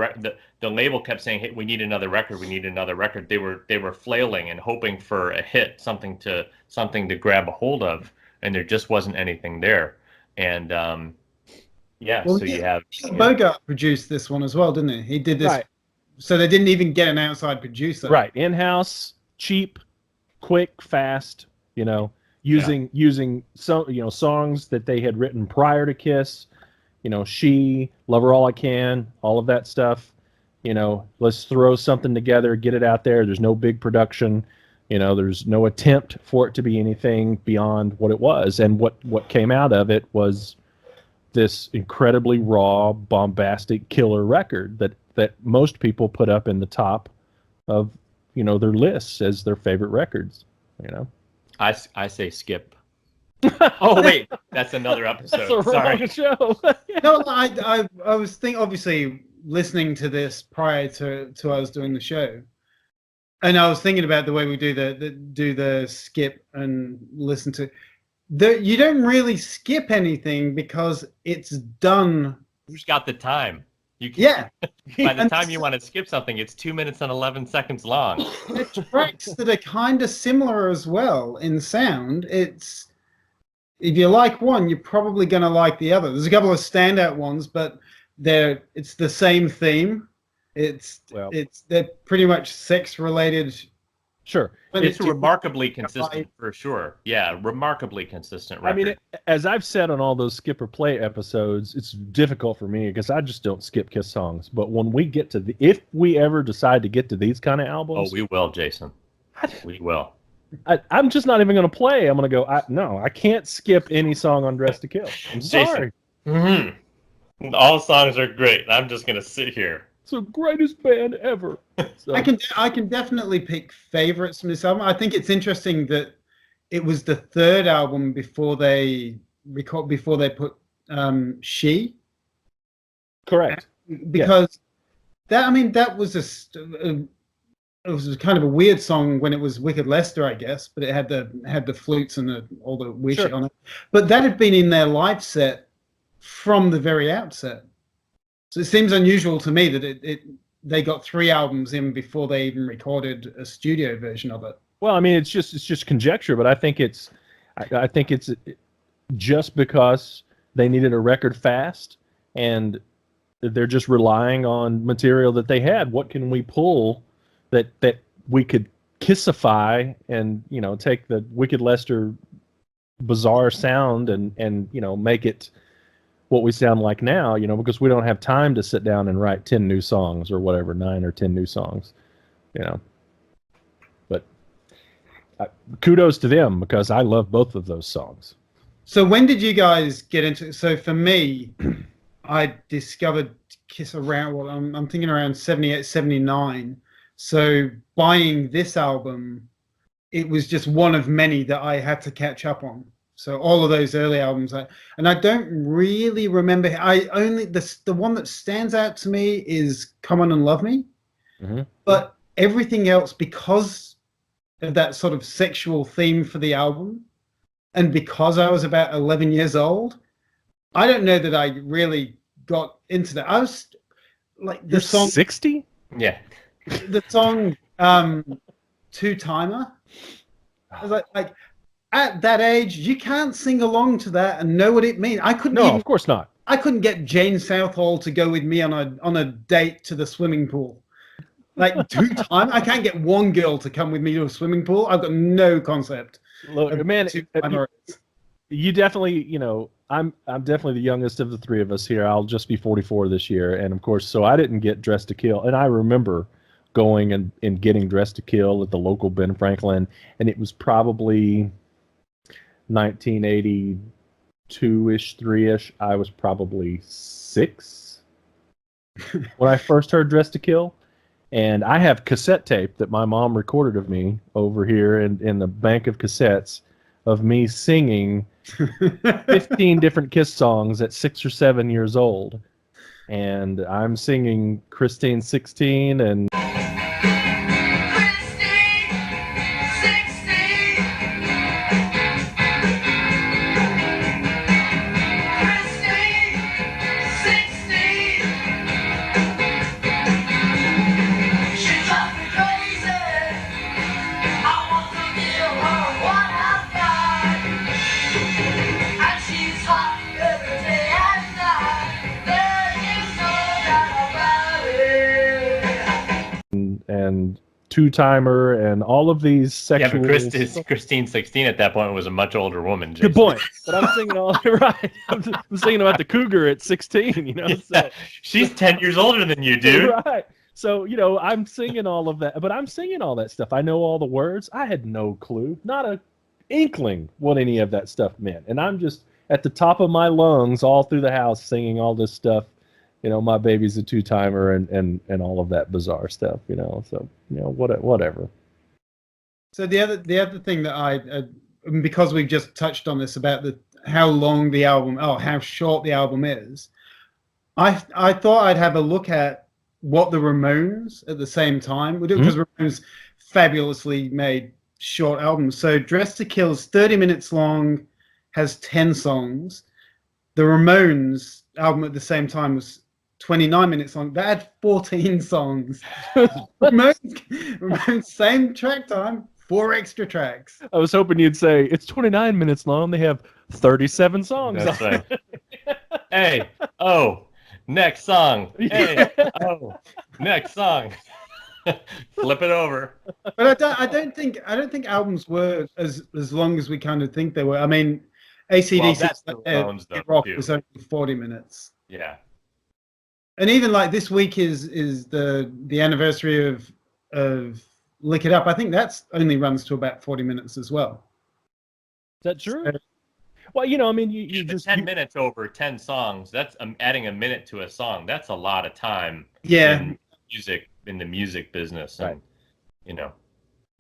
The label kept saying, "Hey, we need another record. We need another record." They were flailing and hoping for a hit, something to grab a hold of, and there just wasn't anything there. And so you have
Bogart produced this one as well, didn't he? He did this,
Right.
So they didn't even get an outside producer.
Right. In-house, cheap, quick, fast. Using some songs that they had written prior to Kiss. She, Love Her All I Can, all of that stuff. Let's throw something together, get it out there. There's no big production. There's no attempt for it to be anything beyond what it was. And what came out of it was this incredibly raw, bombastic, killer record that most people put up in the top of, their lists as their favorite records.
I say skip. Oh wait, that's another episode.
That's a
Sorry.
wrong show.
No, I was obviously listening to this prior to us doing the show, and I was thinking about the way we do the skip and listen to. You don't really skip anything because it's done.
Who's got the time? You can,
Yeah.
By the time you want to skip something, it's 2 minutes and 11 seconds long.
The tracks that are kind of similar as well in sound. If you like one, you're probably going to like the other. There's a couple of standout ones, but it's the same theme. They're pretty much sex related.
Sure.
It's remarkably consistent for sure. Yeah, remarkably consistent record.
I mean, as I've said on all those skip or play episodes, it's difficult for me because I just don't skip Kiss songs. But when we get to if we ever decide to get to these kind of albums,
we will, Jason. We will.
I'm just not even going to play. I'm going to go. No, I can't skip any song on Dress to Kill. I'm sorry.
Mm-hmm. All songs are great. I'm just going to sit here.
It's the greatest band ever. So.
I can definitely pick favorites from this album. I think it's interesting that it was the third album before they record before they put She.
Correct.
Because that was it was kind of a weird song when it was Wicked Lester, I guess, but it had the flutes and all the weird shit on it. But that had been in their live set from the very outset. So it seems unusual to me that they got 3 albums in before they even recorded a studio version of it.
Well, I mean, it's just conjecture, but I think it's just because they needed a record fast and they're just relying on material that they had. What can we pull that we could kissify and, you know, take the Wicked Lester bizarre sound and you know, make it what we sound like now, you know, because we don't have time to sit down and write 10 new songs or whatever, 9 or 10 new songs, you know. But kudos to them, because I love both of those songs.
So when did you guys get into it? So for me, I discovered Kiss around, well, I'm thinking around 78, 79. So buying this album, it was just one of many that I had to catch up on. So all of those early albums, and I don't really remember. I only the one that stands out to me is "Come On and Love Me," but everything else, because of that sort of sexual theme for the album, and because I was about 11 years old, I don't know that I really got into that. I was like the song
60?
Yeah.
The song Two Timer. I was like at that age, you can't sing along to that and know what it means. I couldn't.
No, of course not.
I couldn't get Jane Southall to go with me on a date to the swimming pool. Like 2 times, I can't get one girl to come with me to a swimming pool. I've got no concept.
Look, man, you definitely, you know, I'm definitely the youngest of the 3 of us here. I'll just be 44 this year, and of course, so I didn't get Dressed to Kill, and I remember going and getting Dressed to Kill at the local Ben Franklin, and it was probably 1982-ish, 3-ish. I was probably 6 when I first heard Dressed to Kill. And I have cassette tape that my mom recorded of me over here in the bank of cassettes of me singing 15 different Kiss songs at 6 or 7 years old. And I'm singing Christine 16 and Two Timer and all of these sexual.
Yeah, but Christine 16 at that point was a much older woman. Jason.
Good point. But I'm singing all right. I'm singing about the cougar at 16. You know,
yeah, she's 10 years older than you, dude.
Right. So you know, I'm singing all of that, but I'm singing all that stuff. I know all the words. I had no clue, not a inkling what any of that stuff meant, and I'm just at the top of my lungs all through the house singing all this stuff. You know, my baby's a 2-timer and all of that bizarre stuff, you know. So, you know, whatever.
So the other thing that I because we've just touched on this about how short the album is, I thought I'd have a look at what the Ramones at the same time would do, because Ramones fabulously made short albums. So Dressed to Kill is 30 minutes long, has 10 songs. The Ramones album at the same time was 29 minutes long. That had 14 songs. Ramones, same track time, 4 extra tracks.
I was hoping you'd say it's 29 minutes long. They have 37 songs.
That's right. Hey, oh, next song. Hey, oh, next song. Flip it over.
But I don't think albums were as long as we kind of think they were. I mean, AC/DC Rock was only 40 minutes.
Yeah.
And even like this week is the anniversary of Lick It Up. I think that's only runs to about 40 minutes as well.
Is that true? Well, you know, I mean, you just
10 minutes over 10 songs. That's adding a minute to a song. That's a lot of time.
Yeah.
In the music business, and,
right.
You know.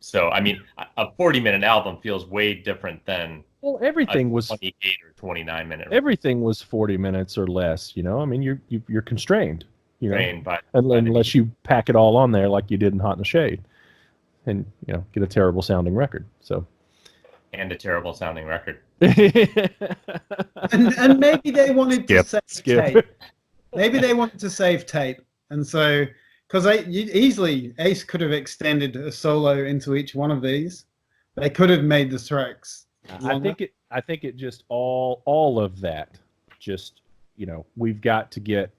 So I mean, a 40-minute album feels way different than
Well,
a
everything was
28 or 29-minute.
everything was 40 minutes or less. You know, I mean, you're constrained. You know,
Trained by
unless you pack it all on there like you did in Hot in the Shade, and get a terrible sounding record. So.
and a terrible sounding record.
And maybe they wanted to save
Skip.
tape. Maybe they wanted to save tape, and so because easily Ace could have extended a solo into each one of these. They could have made the tracks longer.
I think it just all of that. Just we've got to get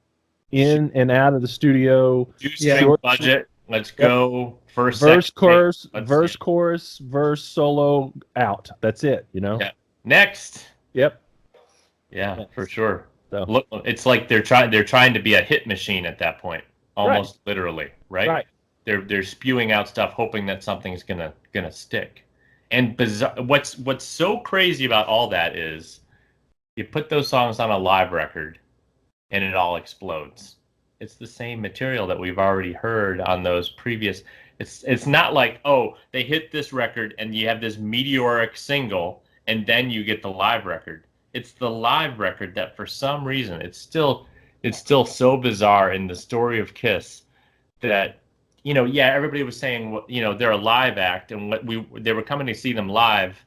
in and out of the studio.
Shoestring budget. Let's go. First
verse, chorus,
verse,
chorus, verse, solo, out. That's it.
Yeah. Next.
Yep.
Yeah, for sure.
So.
Look, it's like they're trying to be a hit machine at that point, almost literally, right?
Right.
They're spewing out stuff, hoping that something's gonna stick. And bizarre, what's so crazy about all that is, you put those songs on a live record, and it all explodes. It's the same material that we've already heard on those previous. It's not like, oh, they hit this record and you have this meteoric single and then you get the live record. It's the live record that for some reason it's still so bizarre in the story of Kiss that everybody was saying they're a live act and they were coming to see them live.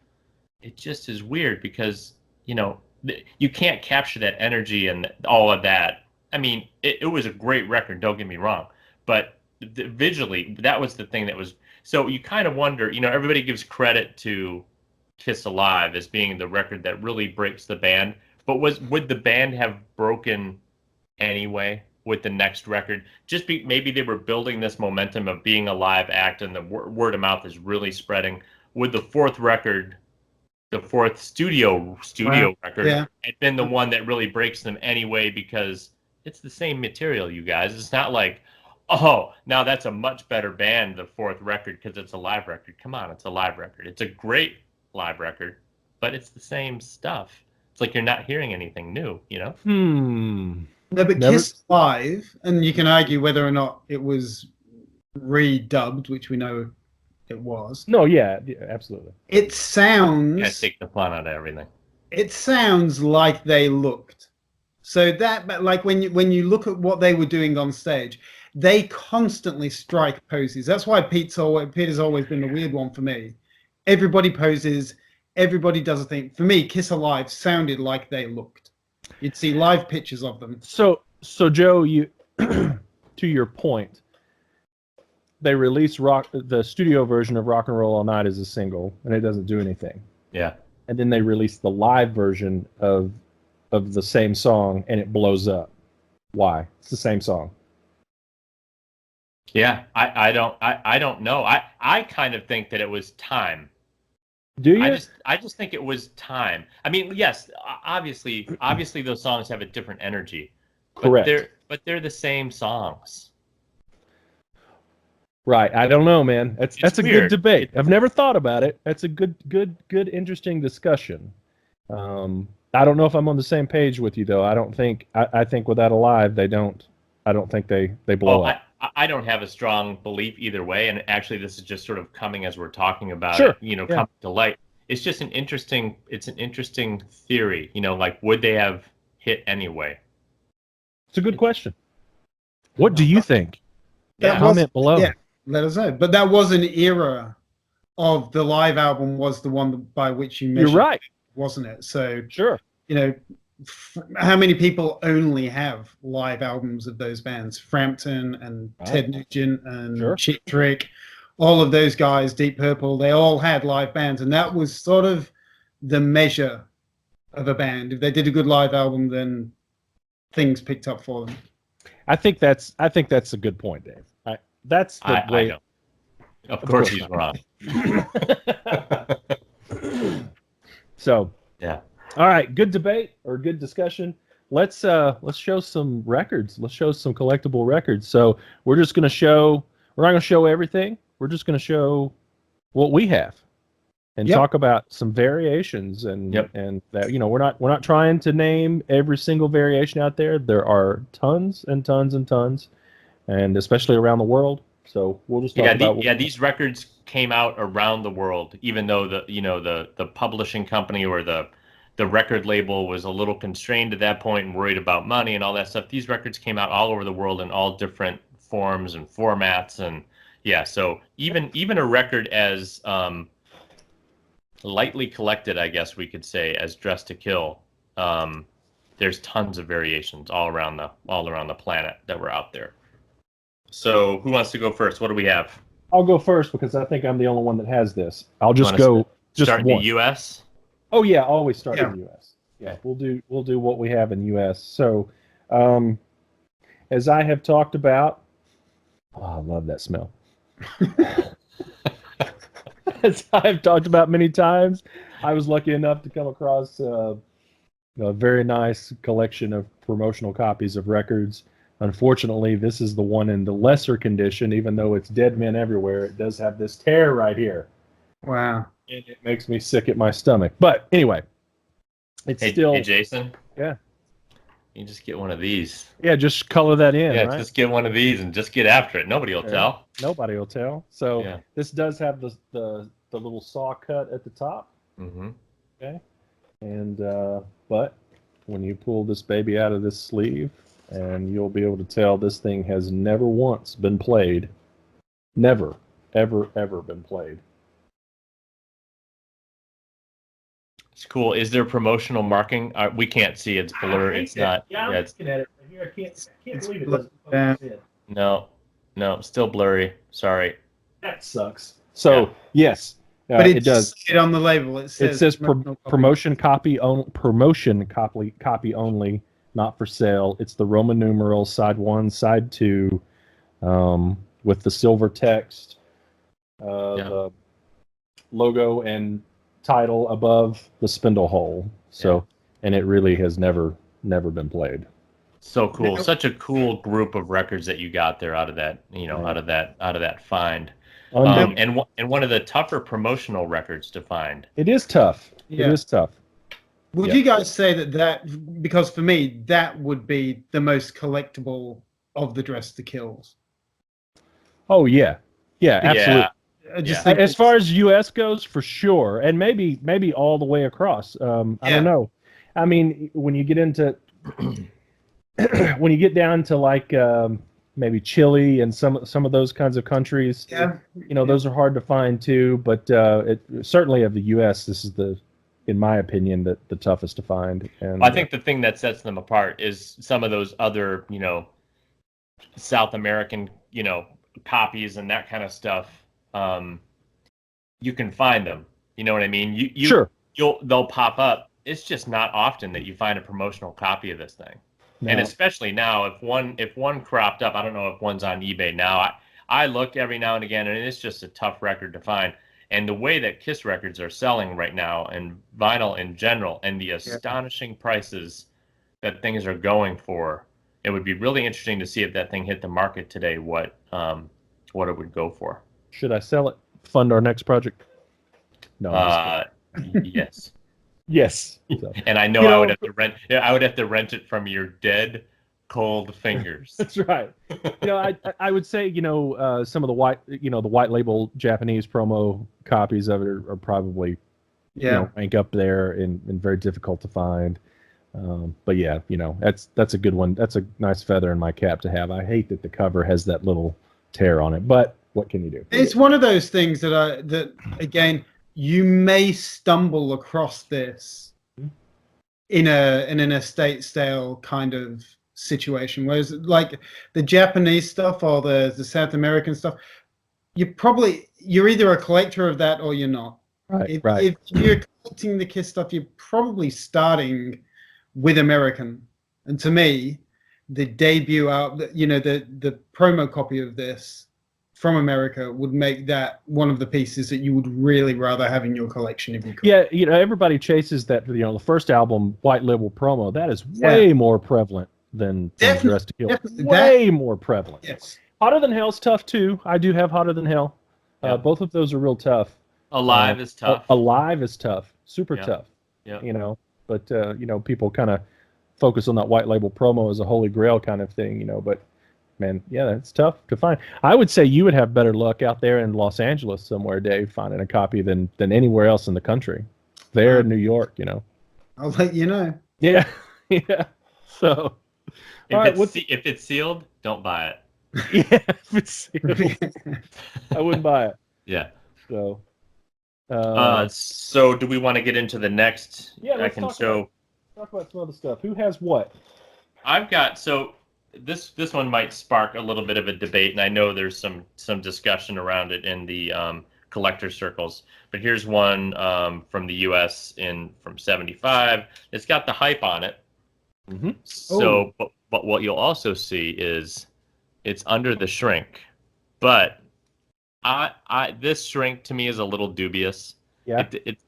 It just is weird because you can't capture that energy and all of that. I mean, it was a great record, don't get me wrong, but visually, that was the thing that was. So you kind of wonder, everybody gives credit to Kiss Alive as being the record that really breaks the band, but would the band have broken anyway with the next record? Maybe they were building this momentum of being a live act, and the word of mouth is really spreading. Would the fourth record, the fourth studio record, had been the one that really breaks them anyway? Because it's the same material, you guys. It's not like, oh, now that's a much better band, the fourth record, because it's a live record. Come on, it's a live record. It's a great live record, but it's the same stuff. It's like you're not hearing anything new,
No, but Kiss Live, and you can argue whether or not it was redubbed, which we know it was.
No, yeah, absolutely.
It sounds.
Yeah, take the fun out of everything.
It sounds like they looked. So but like when you look at what they were doing on stage, they constantly strike poses. That's why Peter's always been the weird one for me. Everybody poses, everybody does a thing. For me, Kiss Alive sounded like they looked. You'd see live pictures of them.
So Joe, you to your point, they released the studio version of Rock and Roll All Night as a single, and it doesn't do anything.
Yeah.
And then they released the live version of the same song, and it blows up. Why? It's the same song.
Yeah, I don't know. I kind of think that it was time.
Do you?
I just think it was time. I mean, yes, obviously those songs have a different energy.
Correct.
But they're the same songs.
Right. I don't know, man. That's a
weird.
good debate. I've never thought about it. That's a good, interesting discussion. I don't know if I'm on the same page with you, though. I think without Alive, I don't think they blow up.
I don't have a strong belief either way, and actually this is just sort of coming as we're talking about
Sure.
it, coming to light. It's just an interesting theory, like would they have hit anyway?
It's a good question. What do you think?
Yeah.
Comment below.
Yeah, let us know. But that was an era of the live album was the one by which you measured.
You're right.
Wasn't it? So
Sure.
How many people only have live albums of those bands? Frampton and Ted Nugent and Cheap Trick, all of those guys, Deep Purple, they all had live bands, and that was sort of the measure of a band. If they did a good live album, then things picked up for them.
I think that's a good point, Dave. That's the way.
I know. Of course he's wrong.
So
yeah.
All right, good debate or good discussion. Let's show some records. Let's show some collectible records. So we're not going to show everything. We're just going to show what we have and talk about some variations and that we're not trying to name every single variation out there. There are tons and tons and tons, and especially around the world. So we'll just talk about
these records came out around the world, even though the publishing company or the record label was a little constrained at that point and worried about money and all that stuff. These records came out all over the world in all different forms and formats, and yeah, so even a record as lightly collected, I guess we could say, as Dress to Kill, there's tons of variations all around the planet that were out there. So who wants to go first? What do we have?
I'll go first because I think I'm the only one that has this. I'll just go
start in
one.
the U.S.
Oh yeah, always start in the U.S. Yeah, we'll do what we have in the U.S. So, as I have talked about, I love that smell. As I've talked about many times, I was lucky enough to come across a very nice collection of promotional copies of records. Unfortunately, this is the one in the lesser condition, even though it's Dead Men Everywhere. It does have this tear right here.
Wow.
And it makes me sick at my stomach. But anyway, it's still...
Hey, Jason?
Yeah.
You just get one of these.
Yeah, just color that in,
Yeah,
right?
just get one of these and just get after it. Nobody will tell.
Nobody will tell. So this does have the little saw cut at the top.
Mm-hmm.
Okay. And but when you pull this baby out of this sleeve, and you'll be able to tell this thing has never once been played. Never, ever, ever been played.
It's cool. Is there promotional marking? We can't see. It's blurred. It's not.
Yeah, I'm looking at it right here. I can't believe it doesn't focus in.
No, still blurry. Sorry.
That sucks. So yes,
but
it does.
It on the label. It says
promotion copy only, not for sale. It's the Roman numerals, side 1, side 2, with the silver text, the logo and title above the spindle hole. So, and it really has never been played.
So cool. Such a cool group of records that you got there out of that, out of that find. And one of the tougher promotional records to find.
It is tough.
Yeah.
It is tough.
Would you guys say that because for me that would be the most collectible of the Dress to Kills?
Oh yeah, absolutely.
I just think
as far as U.S. goes, for sure, and maybe all the way across. I don't know. I mean, when you get into when you get down to like maybe Chile and some of those kinds of countries, those are hard to find too. But certainly of the U.S., this is in my opinion, the toughest to find. And
I think the thing that sets them apart is some of those other, South American, copies and that kind of stuff. You can find them. You know what I mean?
Sure.
They'll pop up. It's just not often that you find a promotional copy of this thing. No. And especially now, if one cropped up, I don't know if one's on eBay now. I look every now and again, and it's just a tough record to find. And the way that Kiss records are selling right now, and vinyl in general, and the astonishing prices that things are going for, it would be really interesting to see if that thing hit the market today, what it would go for.
Should I sell it? Fund our next project? No.
Yes.
Yes.
So, and I know I would have to rent. I would have to rent it from your dead, cold fingers.
That's right. I would say some of the white label Japanese promo copies of it are probably rank up there and very difficult to find. But yeah, that's a good one. That's a nice feather in my cap to have. I hate that the cover has that little tear on it, but what can you do?
It's one of those things that again, you may stumble across this in an estate sale kind of situation, whereas like the Japanese stuff or the South American stuff, you're either a collector of that or you're not.
Right.
If you're collecting the Kiss stuff, you're probably starting with American. And to me, the debut out, the promo copy of this from America would make that one of the pieces that you would really rather have in your collection if you could.
Yeah, everybody chases that. The first album, White Label promo, that is way more prevalent than Dress to Kill. Way more prevalent.
Yes.
Hotter Than Hell's tough too. I do have Hotter Than Hell. Both of those are real tough.
Alive is tough.
Alive is tough. Super tough.
Yeah.
But people kind of focus on that White Label promo as a holy grail kind of thing. But man, yeah, that's tough to find. I would say you would have better luck out there in Los Angeles somewhere, Dave, finding a copy than anywhere else in the country. There in New York, you know.
I'll let you know.
Yeah, yeah. So,
If it's sealed, don't buy it.
yeah, if it's sealed, I wouldn't buy it.
Yeah.
So,
so do we want to get into the next?
Yeah,
I can show.
Talk about some other stuff. Who has what?
I've got this one might spark a little bit of a debate, and I know there's some discussion around it in the collector circles. But here's one from the U.S. from '75. It's got the hype on it.
Mm-hmm.
So, but what you'll also see is it's under the shrink. But this shrink to me is a little dubious.
Yeah.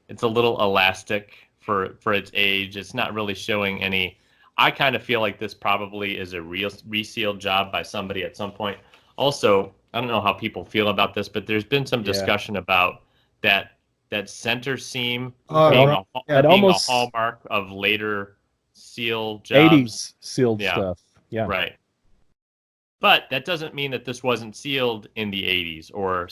It's a little elastic for its age. It's not really showing any. I kind of feel like this probably is a resealed job by somebody at some point. Also, I don't know how people feel about this, but there's been some discussion about that center seam being a hallmark of later seal jobs.
80s sealed stuff. Yeah.
Right. But that doesn't mean that this wasn't sealed in the 80s or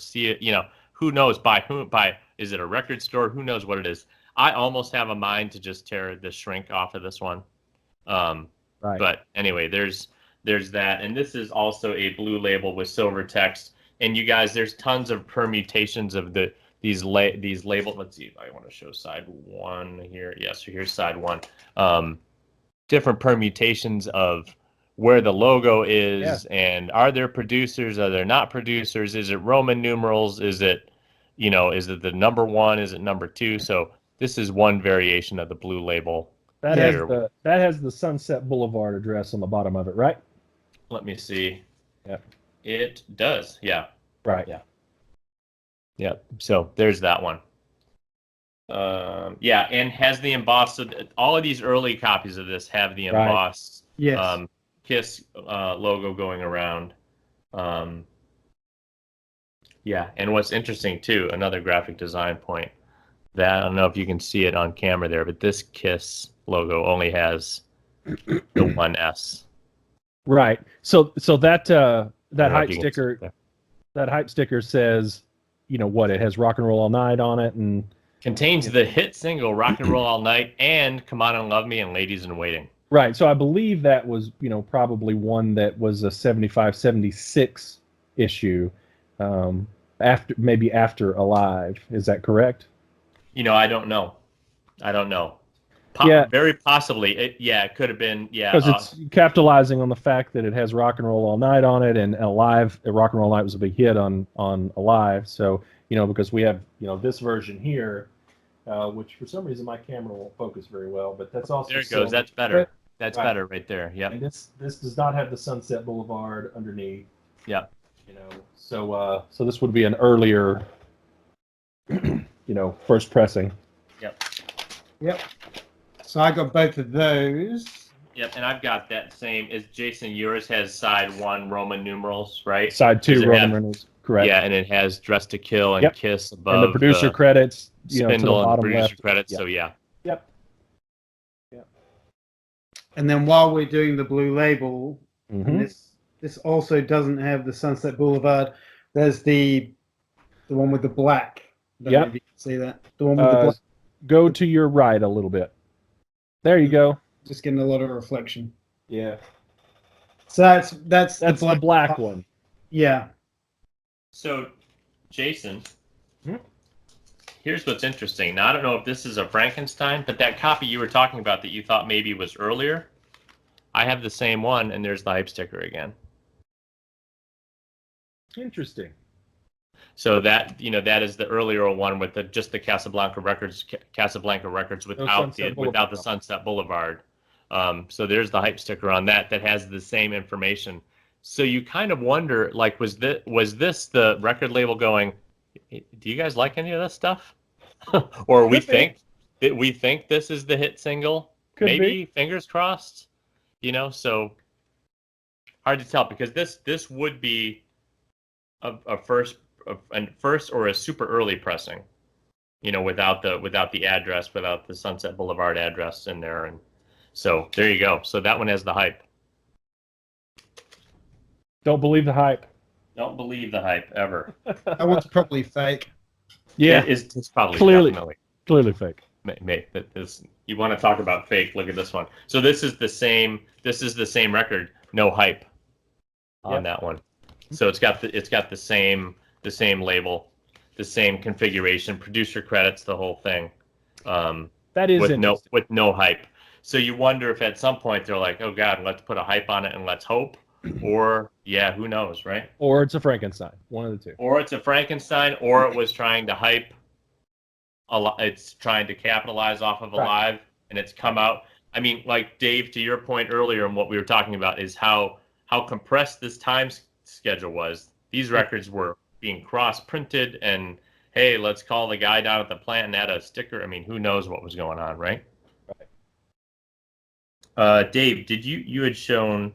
who knows by is it a record store? Who knows what it is? I almost have a mind to just tear the shrink off of this one. Right. But anyway, there's that, and this is also a blue label with silver text. And you guys, there's tons of permutations of these labels. Let's see if I want to show side one here. Yes, so here's side one. Different permutations of where the logo is, and are there producers? Are there not producers? Is it Roman numerals? Is it the number one? Is it number two? So this is one variation of the blue label.
That has the Sunset Boulevard address on the bottom of it, right?
Let me see.
Yeah.
It does. Yeah.
Right. Yeah.
Yeah. So there's that one. Yeah, and has the embossed. All of these early copies of this have the embossed KISS logo going around. Yeah, and what's interesting too, another graphic design point. That I don't know if you can see it on camera there, but this KISS logo only has the one S.
Right. So that hype sticker says, what, it has Rock and Roll All Night on it and
contains the hit single Rock and Roll All Night and Come On and Love Me and Ladies in Waiting.
Right. So I believe that was, probably one that was a 75, 76 issue after Alive. Is that correct?
I don't know. Very possibly. It could have been. Yeah.
Because it's capitalizing on the fact that it has Rock and Roll All Night on it, and Alive, Rock and Roll All Night was a big hit on Alive. So, because we have, this version here, which for some reason my camera won't focus very well, but that's also.
There it goes. That's better. That's better right there. Yeah.
And this does not have the Sunset Boulevard underneath.
Yeah.
So this would be an earlier, first pressing.
Yep. So I got both of those.
Yep, and I've got that same. Is Jason, yours has side one Roman numerals, right?
Side two Roman numerals, correct?
Yeah, and it has Dress to Kill and KISS above.
And the producer credits,
Spindle
to the bottom
and the producer
left.
credits.
Yep.
So yeah.
Yep.
And then while we're doing the blue label,
Mm-hmm.
and this also doesn't have the Sunset Boulevard. There's the one with the black. I don't know if you can see that. The one with the black.
Go to your right a little bit. There you go.
Just getting a lot of reflection.
Yeah.
So that's
the black one.
Yeah.
So, Jason, here's what's interesting. Now, I don't know if this is a Frankenstein, but that copy you were talking about that you thought maybe was earlier, I have the same one, and there's the hype sticker again.
Interesting.
So that is the earlier one with just the Casablanca Records without the Sunset Boulevard. So there's the hype sticker on that has the same information. So you kind of wonder, like, was this the record label going, do you guys like any of this stuff? Or we think this is the hit single? Maybe, fingers crossed. So hard to tell, because this would be a first or a super early pressing, without the address, without the Sunset Boulevard address in there. And so there you go. So that one has the hype.
Don't believe the hype.
Don't believe the hype ever.
That one's probably fake.
Yeah,
It's probably
clearly
definitely
fake.
You want to talk about fake? Look at this one. So this is the same. This is the same record. No hype on that one. So it's got the same label, the same configuration, producer credits, the whole thing.
That is
with no hype. So you wonder if at some point they're like, oh God, let's put a hype on it and let's hope, or who knows, right?
Or it's a Frankenstein. One of the two.
Or it's a Frankenstein, or it was trying to hype. It's trying to capitalize off of Alive, and it's come out. I mean, like Dave, to your point earlier, and what we were talking about is how compressed this time schedule was. These records were being cross-printed, and hey, let's call the guy down at the plant and add a sticker. I mean, who knows what was going on, right? Dave, did you had shown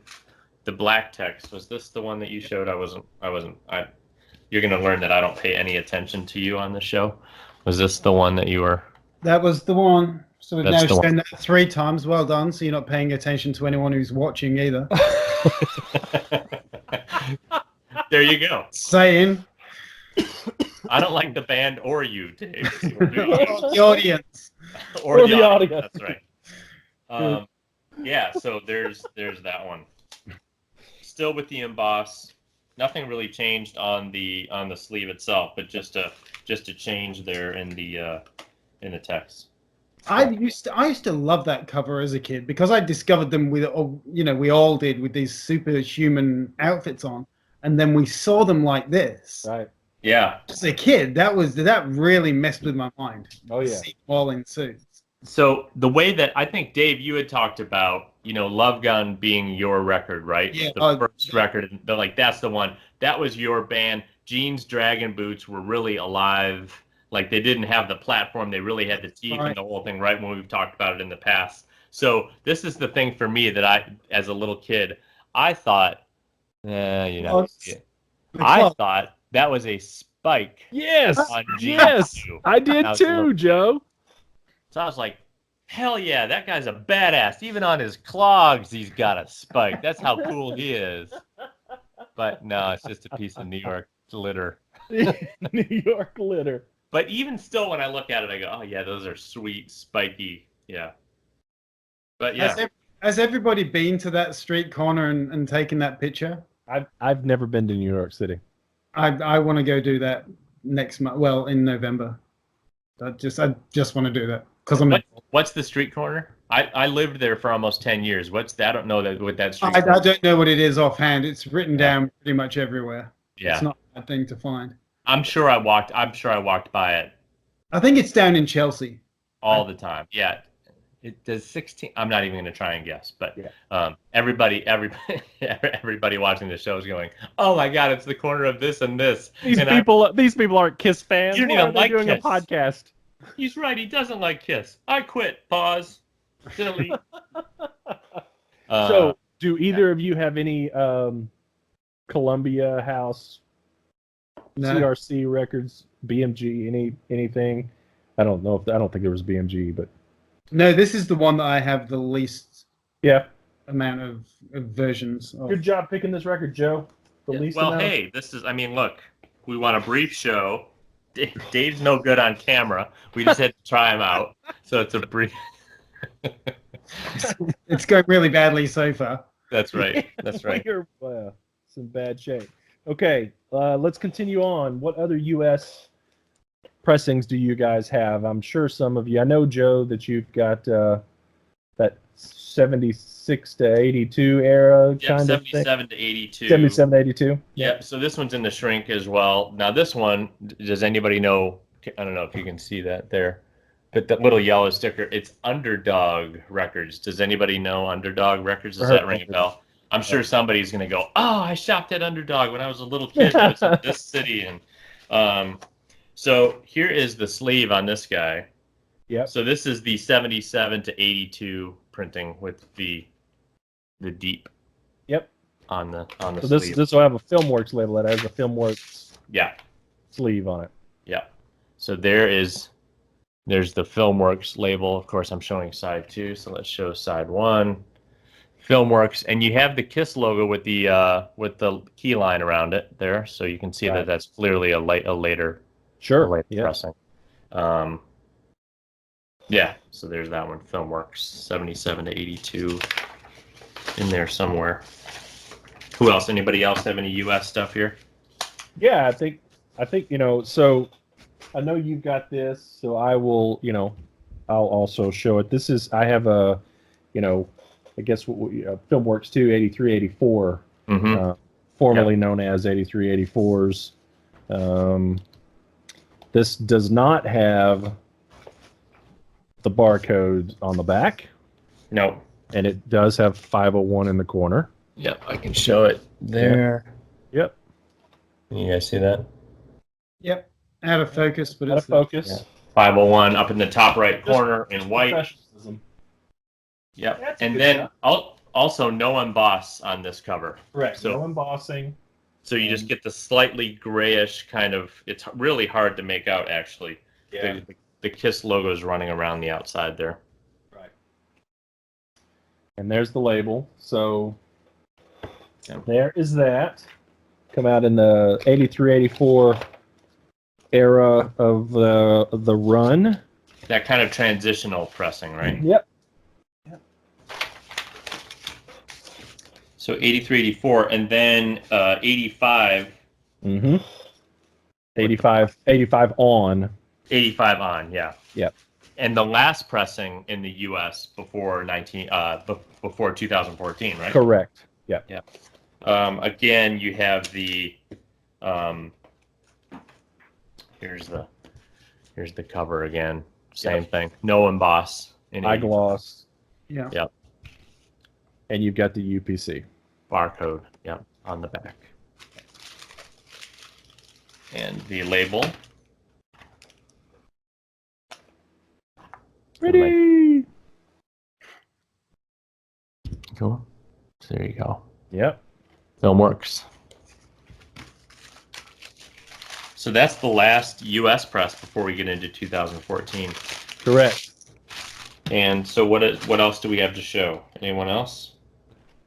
the black text? Was this the one that you showed? I wasn't. You're going to learn that I don't pay any attention to you on the show. Was this the one that you were?
That was the one. So we've
That's
now
the
shown that 3 times. Well done. So you're not paying attention to anyone who's watching either.
There you go.
Saying.
I don't like the band or you, Dave.
The audience.
or the
audience.
That's right. Yeah, so there's that one. Still with the emboss. Nothing really changed on the sleeve itself, but just a change there in the text.
I used to love that cover as a kid because I discovered them with, we all did, with these superhuman outfits on, and then we saw them like this.
Right.
Yeah.
As a kid, that really messed with my mind.
Oh yeah.
See them all in suits.
So the way that I think, Dave, you had talked about, Love Gun being your record, right?
Yeah.
The first record, that's the one. That was your band. Jeans, Dragon Boots were really alive. Like, they didn't have the platform. They really had the teeth and the whole thing, right? When we've talked about it in the past. So this is the thing for me that I, as a little kid, I thought, I thought that was a spike.
Yes.
On Jeans
Yes.
too.
I did too, Joe.
So I was like, hell yeah, that guy's a badass. Even on his clogs, he's got a spike. That's how cool he is. But no, it's just a piece of New York glitter.
New York glitter.
But even still, when I look at it, I go, oh yeah, those are sweet, spiky. Yeah. But yeah.
Has everybody been to that street corner and taken that picture?
I've never been to New York City.
I want to go do that next month. Well, in November. I just want to do that because
What's the street corner? I lived there for almost 10 years. What's that? I don't know what that street.
I don't know what it is offhand. It's written down pretty much everywhere.
Yeah.
It's not a bad thing to find.
I'm sure I walked by it
I think it's down in Chelsea.
all the time. Yeah. It does 16. I'm not even going to try and guess, but everybody watching the show is going, "Oh my God, it's the corner of this and this."
These people aren't Kiss fans.
You don't
Why
even
are they
like
doing
Kiss.
a podcast.
He's right. He doesn't like Kiss. I quit. Pause. Delete.
So, do either of you have any Columbia House,
No.
CRC records, BMG, anything? I don't think there was BMG, but
No, this is the one that I have the least
yeah.
amount of versions of.
Good job picking this record, Joe. The least
Well,
amount.
hey, this is. I mean, look, we want a brief show. Dave's no good on camera. We just had to try him out, so it's a brief.
It's going really badly so far.
That's right. That's right.
It's in bad shape. Okay, let's continue on. What other U.S. pressings do you guys have? I'm sure some of you. I know, Joe, that you've got that 76 to 82 era kind of thing.
77 to 82.
77 to 82.
Yep. So this one's in the shrink as well. Now this one, does anybody know? I don't know if you can see that there, but that little yellow sticker. It's Underdog Records. Does anybody know Underdog Records? Does that ring a bell? I'm sure somebody's gonna go, "Oh, I shopped at Underdog when I was a little kid. I was in this city." And so here is the sleeve on this guy.
Yep.
So this is the 77 to 82 printing with the deep.
Yep.
On the
So
sleeve.
this will have a Filmworks label that has a Filmworks sleeve on it.
Yeah. So there's the Filmworks label. Of course, I'm showing side 2, so let's show side 1. Filmworks, and you have the KISS logo with the key line around it there, so you can see that that's clearly a later pressing. Yeah, so there's that one. Filmworks 77 to 82 in there somewhere. Who else? Anybody else have any U.S. stuff here?
Yeah, I think So I know you've got this, so I will. I'll also show it. I have a, I guess Filmworks 2 83 84, formerly known as 83 84s. This does not have the barcode on the back.
No.
And it does have 501 in the corner.
Yep, I can show it there.
Yep.
You guys see that?
Yep. Out of focus, but
Out of focus.
Yeah. 501 up in the top right corner in white. Yep.
That's
and then also no emboss on this cover.
Correct.
So,
no embossing.
So you just get the slightly grayish kind of. It's really hard to make out actually.
Yeah.
The KISS logo is running around the outside there.
Right. And there's the label. So there is that. Come out in the 83, 84 era of the run.
That kind of transitional pressing, right?
Yep.
So 83, 84, and then 85.
85 on.
85 on, yeah.
Yep.
And the last pressing in the U.S. before 2014, right?
Correct. Yep.
Yep. Again, you have the here's the cover again. Same thing. No emboss.
Eye gloss.
Yeah.
Yep.
And you've got the UPC
barcode. Yep. On the back. And the label.
Ready.
Cool. So there you go.
Yep.
Filmworks. So that's the last U.S. press before we get into 2014.
Correct.
And so what else do we have to show? Anyone else?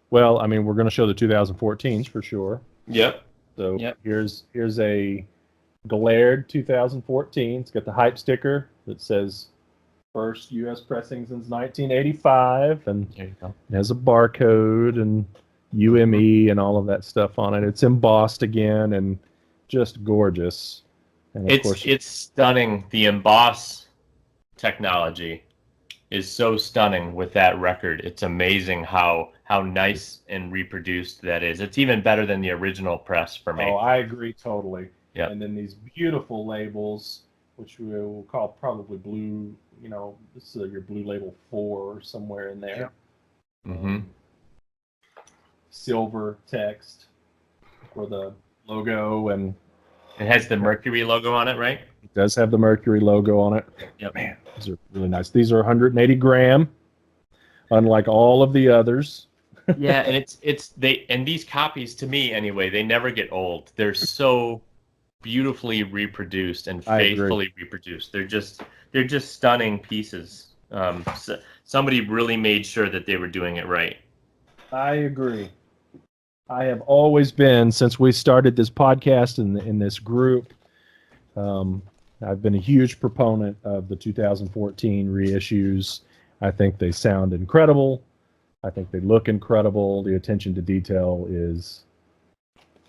Well, I mean, we're going to show the 2014s for sure.
Yep.
So here's a glared 2014. It's got the hype sticker that says first U.S. pressing since 1985, and
there you go.
It has a barcode and UME and all of that stuff on it. It's embossed again and just gorgeous. And of course,
it's stunning. The emboss technology is so stunning with that record. It's amazing how nice and reproduced that is. It's even better than the original press for me.
Oh, I agree totally.
Yeah.
And then these beautiful labels, which we will call probably blue. This is your blue label 4 somewhere in there.
Mm-hmm.
Silver text for the logo, and
it has the Mercury logo on it, right?
It does have the Mercury logo on it.
Yep.
Man, these are really nice. These are 180 gram, unlike all of the others.
Yeah, and these copies, to me anyway, they never get old. They're so beautifully reproduced and faithfully reproduced. They're just stunning pieces. So somebody really made sure that they were doing it right.
I agree. I have always been, since we started this podcast in this group, I've been a huge proponent of the 2014 reissues. I think they sound incredible. I think they look incredible. The attention to detail is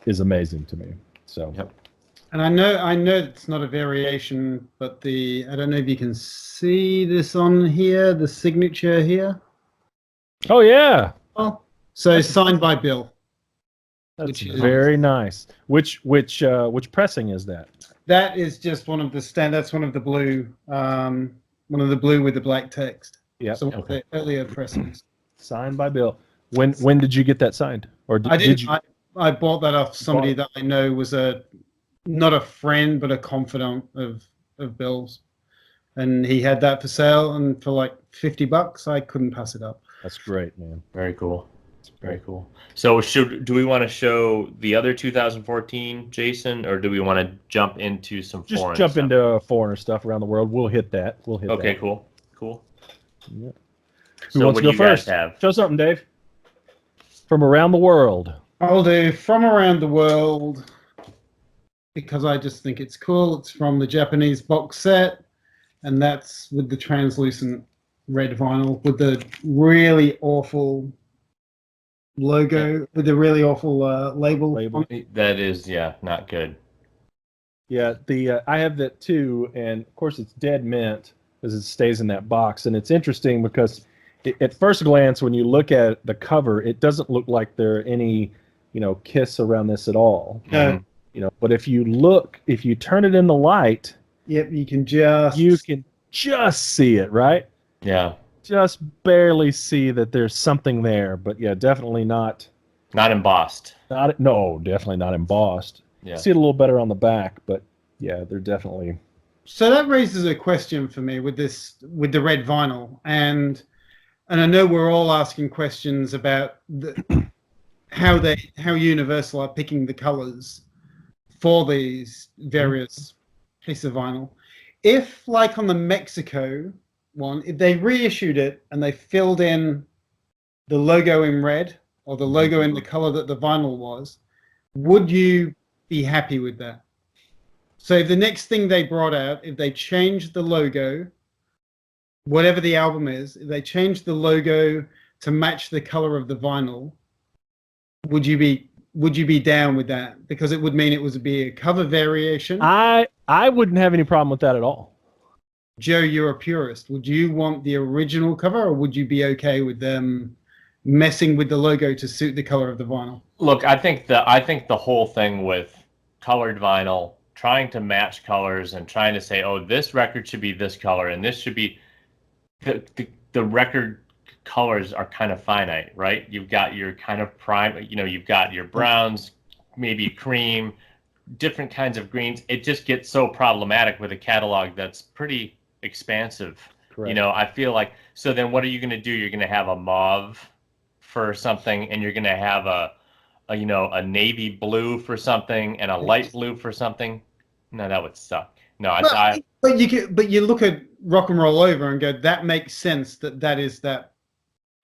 amazing to me. So.
Yep.
And I know it's not a variation, but I don't know if you can see this on here, the signature here.
Oh yeah.
Oh, so signed by Bill.
That's very nice. Which pressing is that?
That is just one of the That's one of the blue, with the black text.
Yeah.
So one of the earlier pressings.
Signed by Bill. When did you get that signed? Or did you?
I bought that off somebody that I know was not a friend but a confidant of Bill's, and he had that for sale, and for like $50, I couldn't pass it up.
That's great, man.
Very cool. Very cool. So do we want to show the other 2014, Jason, or do we want to jump into some foreign
stuff?
Just jump
into foreigner stuff around the world. We'll hit that.
Okay,
that.
Cool.
Yeah.
So
Who wants to go first?
Have?
Show something, Dave. From around the world.
I'll do From Around the World because I just think it's cool. It's from the Japanese box set, and that's with the translucent red vinyl with the really awful logo, with the really awful label.
That is, yeah, not good.
Yeah, I have that too, and of course it's dead mint as it stays in that box. And it's interesting because at first glance, when you look at the cover, it doesn't look like there are any, Kiss around this at all.
No.
But if you turn it in the light,
Yep, you can
just see it, right?
Yeah.
Just barely see that there's something there, but yeah, definitely not
embossed.
No, definitely not embossed.
Yeah.
See it a little better on the back, but yeah, they're definitely.
So that raises a question for me with the red vinyl, and I know we're all asking questions about how Universal are picking the colors for these various pieces of vinyl. If, like on the Mexico one, if they reissued it and they filled in the logo in red or the logo in the color that the vinyl was, would you be happy with that? So if the next thing they brought out, if they changed the logo, whatever the album is, if they changed the logo to match the color of the vinyl, would you be down with that? Because it would mean it would be a cover variation.
I wouldn't have any problem with that at all.
Joe, you're a purist. Would you want the original cover, or would you be okay with them messing with the logo to suit the color of the vinyl?
Look, I think the whole thing with colored vinyl, trying to match colors and trying to say, oh, this record should be this color and this should be the record colors are kind of finite, right? You've got your kind of prime, you've got your browns, maybe cream, different kinds of greens. It just gets so problematic with a catalog that's pretty expansive.
Correct.
I feel like, so then what are you going to do? You're going to have a mauve for something, and you're going to have a navy blue for something and a light blue for something. No, that would suck. No,
but you look at Rock and Roll Over and go, that makes sense that is that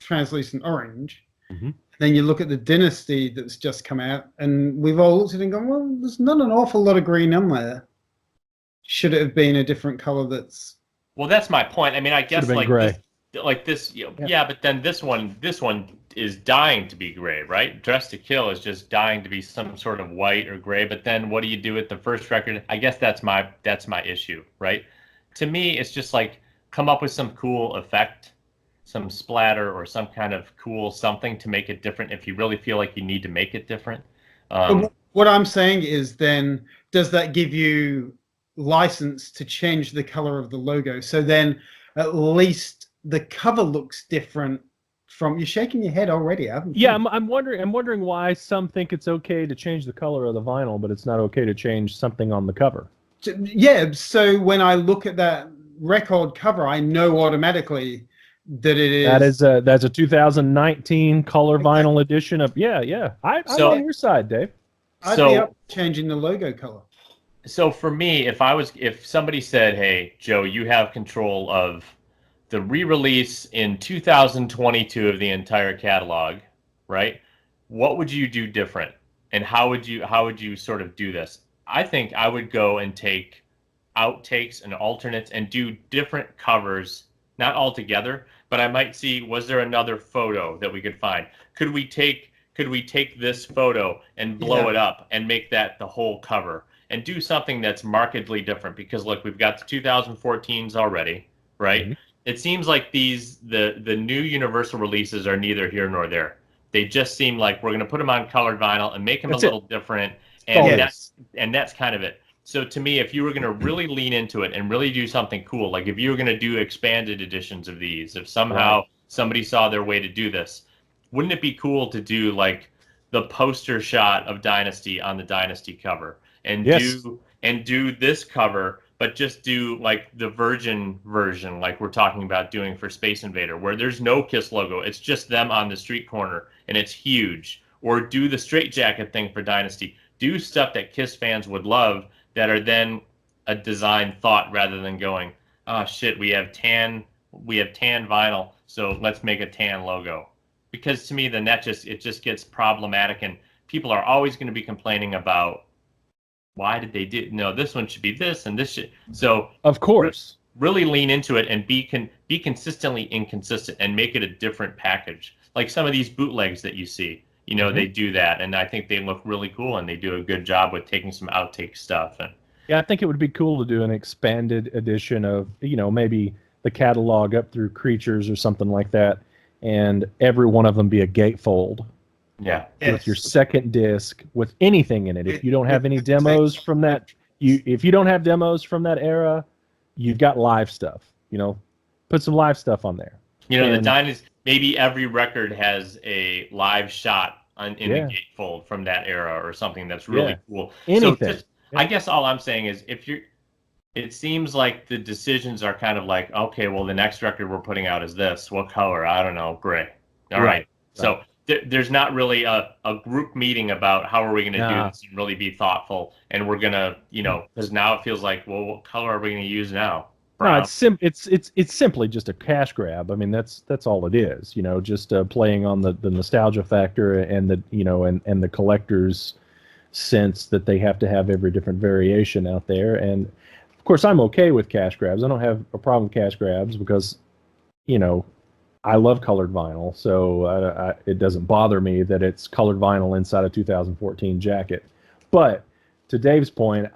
translucent orange.
Mm-hmm.
Then you look at the Dynasty that's just come out, and we've all looked at it and gone, well, there's not an awful lot of green on there. Should it have been a different color that's...
Well, that's my point. I mean, I guess
gray.
This, yeah, but then this one is dying to be gray, right? Dress to Kill is just dying to be some sort of white or gray. But then what do you do with the first record? I guess that's my issue, right? To me, it's just like come up with some cool effect, some splatter or some kind of cool something to make it different if you really feel like you need to make it different.
What I'm saying is then, does that give you license to change the color of the logo? So then at least the cover looks different from... You're shaking your head already, haven't you?
Yeah, I'm wondering why some think it's okay to change the color of the vinyl, but it's not okay to change something on the cover.
Yeah, so when I look at that record cover, I know automatically that it is...
That's a 2019 color vinyl edition of... Yeah. I'm on your side, Dave.
I'd be up changing the logo color.
So for me, if somebody said, hey, Joe, you have control of the re-release in 2022 of the entire catalog, right? What would you do different? And how would you sort of do this? I think I would go and take outtakes and alternates and do different covers, not all together, but I might see, was there another photo that we could find? Could we take this photo and blow it up and make that the whole cover and do something that's markedly different? Because look, we've got the 2014s already, right? Mm-hmm. It seems like the new Universal releases are neither here nor there. They just seem like we're going to put them on colored vinyl and make them a little different, and that's kind of it. So to me, if you were going to really lean into it and really do something cool, like if you were going to do expanded editions of these, if somehow somebody saw their way to do this, wouldn't it be cool to do like the poster shot of Dynasty on the Dynasty cover and do this cover, but just do like the Virgin version, like we're talking about doing for Space Invader, where there's no Kiss logo. It's just them on the street corner, and it's huge. Or do the straitjacket thing for Dynasty. Do stuff that Kiss fans would love that are then a design thought rather than going, oh shit, we have tan vinyl, so let's make a tan logo. because to me, then it just gets problematic, and people are always going to be complaining about why did they do, no, this one should be this and this should, so
Of course.
really lean into it and be consistently inconsistent and make it a different package. Like some of these bootlegs that you see, they do that, and I think they look really cool, and they do a good job with taking some outtake stuff. And
Yeah, I think it would be cool to do an expanded edition of, maybe the catalog up through Creatures or something like that, and every one of them be a gatefold
yeah,
with your second disc with anything in it. If you don't have any demos from that, if you don't have demos from that era, you've got live stuff. Put some live stuff on there.
the Dynasty, maybe every record has a live shot in the gatefold from that era or something that's really cool.
Anything.
So I guess all I'm saying is it seems like the decisions are kind of like, okay, well, the next record we're putting out is this. What color? I don't know. Gray. All right. So there's not really a group meeting about how are we going to do this and really be thoughtful. And we're going to, because now it feels like, well, what color are we going to use now? Brown.
No, it's simply just a cash grab. I mean, that's all it is. Just playing on the nostalgia factor and and the collector's sense that they have to have every different variation out there. And of course, I'm okay with cash grabs. I don't have a problem with cash grabs because, I love colored vinyl, so it doesn't bother me that it's colored vinyl inside a 2014 jacket. But to Dave's point,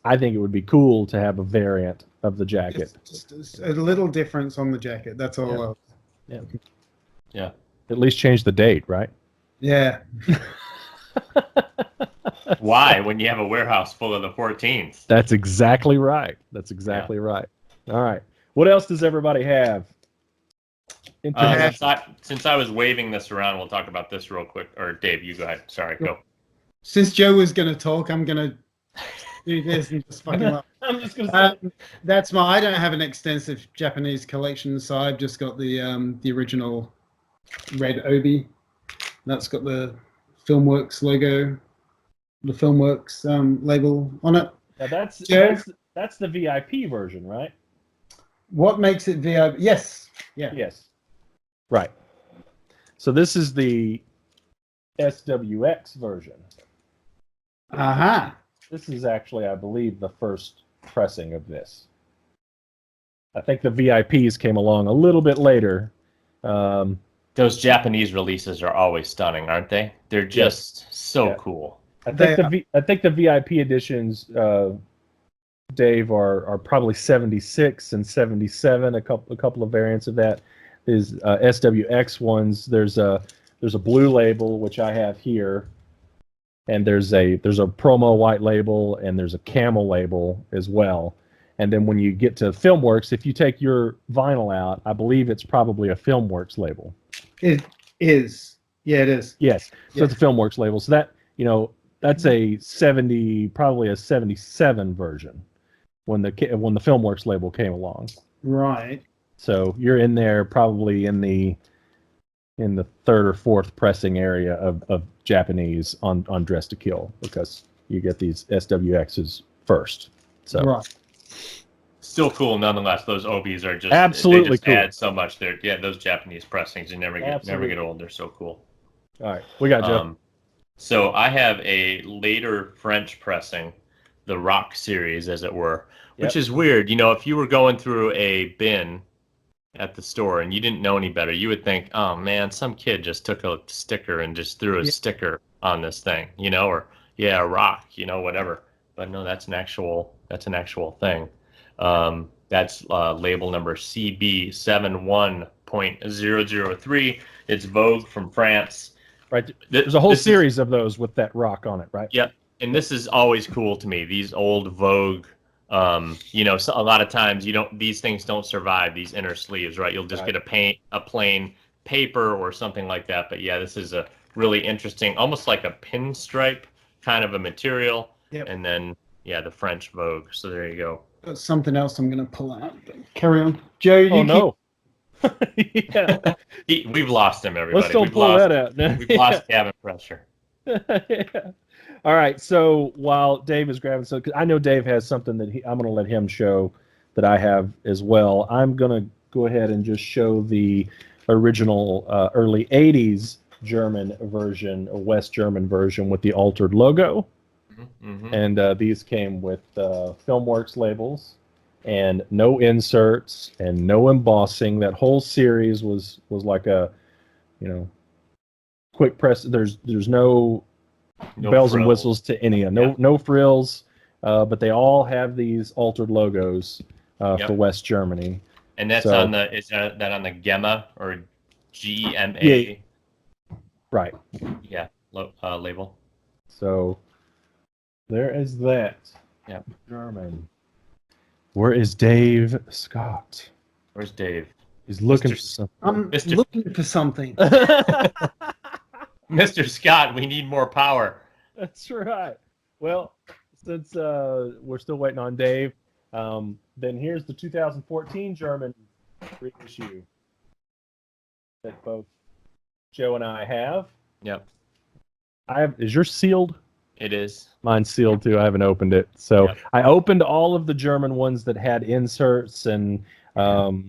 I think it would be cool to have a variant of the jacket.
Just a little difference on the jacket. That's all.
Yeah. At least change the date, right?
Yeah.
Why? When you have a warehouse full of the 14s.
That's exactly right. Right. All right. What else does everybody have?
Since I was waving this around, we'll talk about this real quick. Or Dave, you go ahead. Sorry, go.
Since Joe was going to talk, I'm going to do this and just fuck him up.
I'm just going to say.
I don't have an extensive Japanese collection, so I've just got the original red obi. That's got the Filmworks logo, the Filmworks label on it.
Now that's the VIP version, right?
What makes it VIP? Yes. Yeah.
Yes. Right. So this is the SWX version. This is actually, I believe, the first pressing of this. I think the VIPs came along a little bit later.
Those Japanese releases are always stunning, aren't they? They're just so cool.
I think the VIP editions, Dave, are probably 76 and 77. A couple of variants of that. Is SWX ones. There's a blue label which I have here, and there's a promo white label, and there's a camel label as well. And then when you get to Filmworks, if you take your vinyl out, I believe it's probably a Filmworks label.
It is. Yeah, it is.
Yes. So it's a Filmworks label. So that that's a 70, probably a 77 version when the Filmworks label came along.
Right.
So you're in there probably in the third or fourth pressing area of Japanese on Dress to Kill, because you get these SWXs first. So
right.
Still cool nonetheless. Those Obis are just
absolutely cool.
Add so much there. Yeah, those Japanese pressings, you never get old. They're so cool.
All right, we got Joe.
So I have a later French pressing, the Rock series, as it were, which is weird. If you were going through a bin at the store and you didn't know any better, you would think, oh man, some kid just took a sticker and just threw a sticker on this thing, or Rock, whatever. But no, that's an actual thing. That's label number CB71.003. It's Vogue from France.
Right. There's a whole series of those with that Rock on it, right?
Yep. And this is always cool to me. These old Vogue, so a lot of times these things don't survive these inner sleeves, right? You'll just get a plain paper or something like that. But yeah, this is a really interesting, almost like a pinstripe kind of a material.
Yep.
And then the French Vogue. So there you go.
That's something else I'm going to pull out. Carry on, Joe.
We've lost him, everybody.
Let's don't pull that out.
We've lost cabin pressure.
All right. So while Dave is grabbing, cause I know Dave has something that I'm going to let him show that I have as well. I'm going to go ahead and just show the original early 80s German version, or West German version with the altered logo.
Mm-hmm.
And these came with FilmWorks labels and no inserts and no embossing. That whole series was like a, quick press. There's no bells and whistles to any of no frills, but they all have these altered logos for West Germany.
And that's on the is that on the Gemma or GMA?
Yeah. Right.
Yeah, label.
So there is that.
Yeah.
German. Where is Dave Scott?
Where's Dave?
He's looking for something.
I'm looking for something.
Mr. Scott, we need more power.
That's right. Well, since we're still waiting on Dave, then here's the 2014 German reissue that both Joe and I have.
Yep.
Is yours sealed?
It is.
Mine's sealed too. I haven't opened it. So I opened all of the German ones that had inserts and all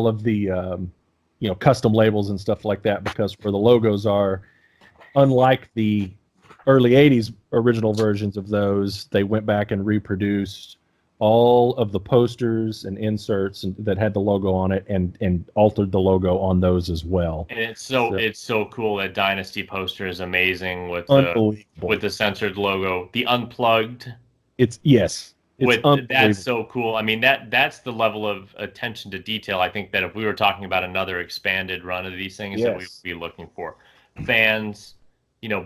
of the custom labels and stuff like that, because where the logos are, unlike the early 80s original versions of those, they went back and reproduced all of the posters and inserts that had the logo on it and altered the logo on those as well.
And it's so cool. That Dynasty poster is amazing with the censored logo. The unplugged. That's so cool. I mean, that's the level of attention to detail. I think that if we were talking about another expanded run of these things, that we would be looking for fans,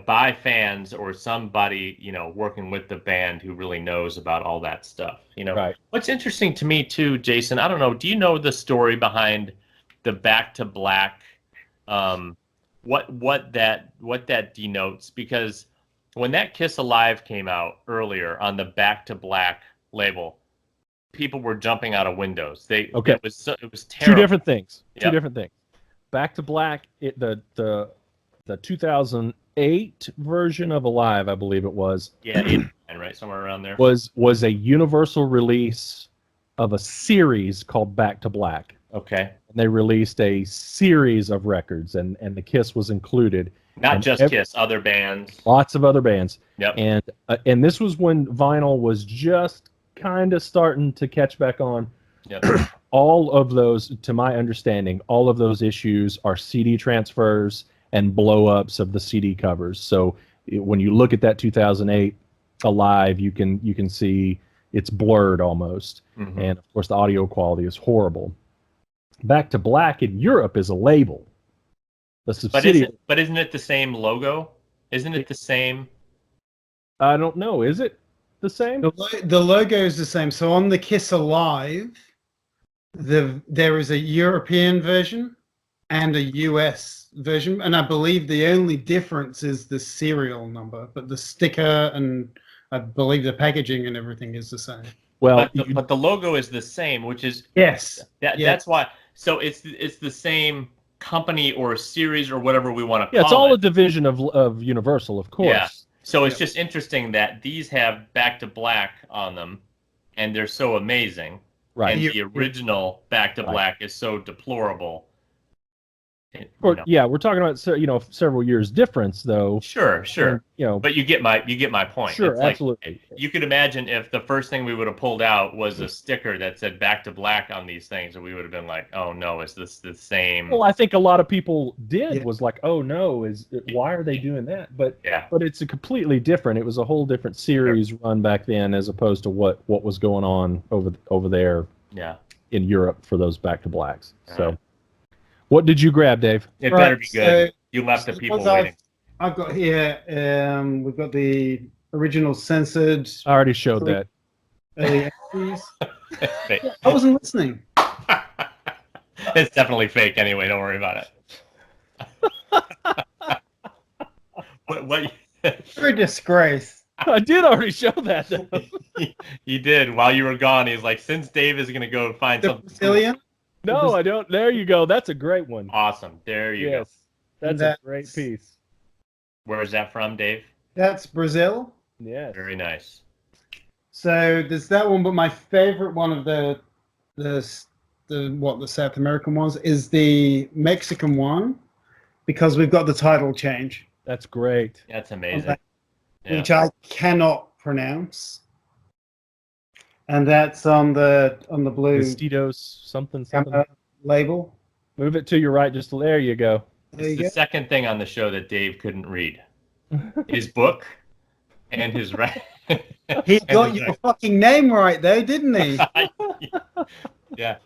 by fans or somebody, working with the band who really knows about all that stuff.
Right. What's
interesting to me too, Jason, I don't know, do you know the story behind the Back to Black? What that denotes? Because when that Kiss Alive came out earlier on the Back to Black label, people were jumping out of windows. It was terrible.
Two different things. Two different things. Back to Black, the 2008 version of Alive, I believe it was.
Yeah, 89, right, somewhere around there.
Was a universal release of a series called Back to Black.
Okay.
And they released a series of records, and the Kiss was included.
Not just Kiss, other bands.
Lots of other bands.
Yep.
And this was when vinyl was just kind of starting to catch back on.
Yep.
All of those, to my understanding, all of those issues are CD transfers and blow-ups of the CD covers. So when you look at that 2008 Alive, you can see it's blurred almost. Mm-hmm. And, of course, the audio quality is horrible. Back to Black in Europe is a label. But
isn't it the same logo? Isn't it the same?
I don't know. Is it the same?
The logo is the same. So on the Kiss Alive, there is a European version and a US version, and I believe the only difference is the serial number, but the sticker and I believe the packaging and everything is the same.
Well,
but the logo is the same, which is that's why. So it's the same company or series or whatever we want to call it.
Yeah, it's all a division of Universal, of course.
Yeah. So it's just interesting that these have Back to Black on them, and they're so amazing.
Right.
And the original Back to Black is so deplorable.
Yeah, we're talking about several years difference, though.
Sure.
And,
but you get my point.
Sure,
it's like,
absolutely.
You could imagine if the first thing we would have pulled out was a sticker that said Back to Black on these things, and we would have been like, "Oh no, is this the same?"
Well, I think a lot of people was like, "Oh no, why are they doing that?" But it's a completely different. It was a whole different series run back then, as opposed to what was going on over there.
Yeah.
In Europe for those Back to Blacks. So. What did you grab, Dave?
It better be good. You left the people waiting.
I've got here, we've got the original censored.
I already showed that.
I wasn't listening.
It's definitely fake anyway. Don't worry about it. What?
You're a disgrace.
I did already show that, though.
He did. While you were gone, he's like, since Dave is going to go find something.
Brazilian?
No, I don't. There you go. That's a great one.
Awesome. There you go.
That's a great piece.
Where is that from, Dave?
That's Brazil.
Yes.
Very nice.
So there's that one, but my favorite one of the the South American ones, is the Mexican one, because we've got the title change.
That's great.
That's amazing.
Which I cannot pronounce. And that's on the blue
Mistitos something.
label.
Move it to your right. Just there you go.
This is the second thing on the show that Dave couldn't read. His book and his
He got your fucking name right though, didn't he?
Yeah.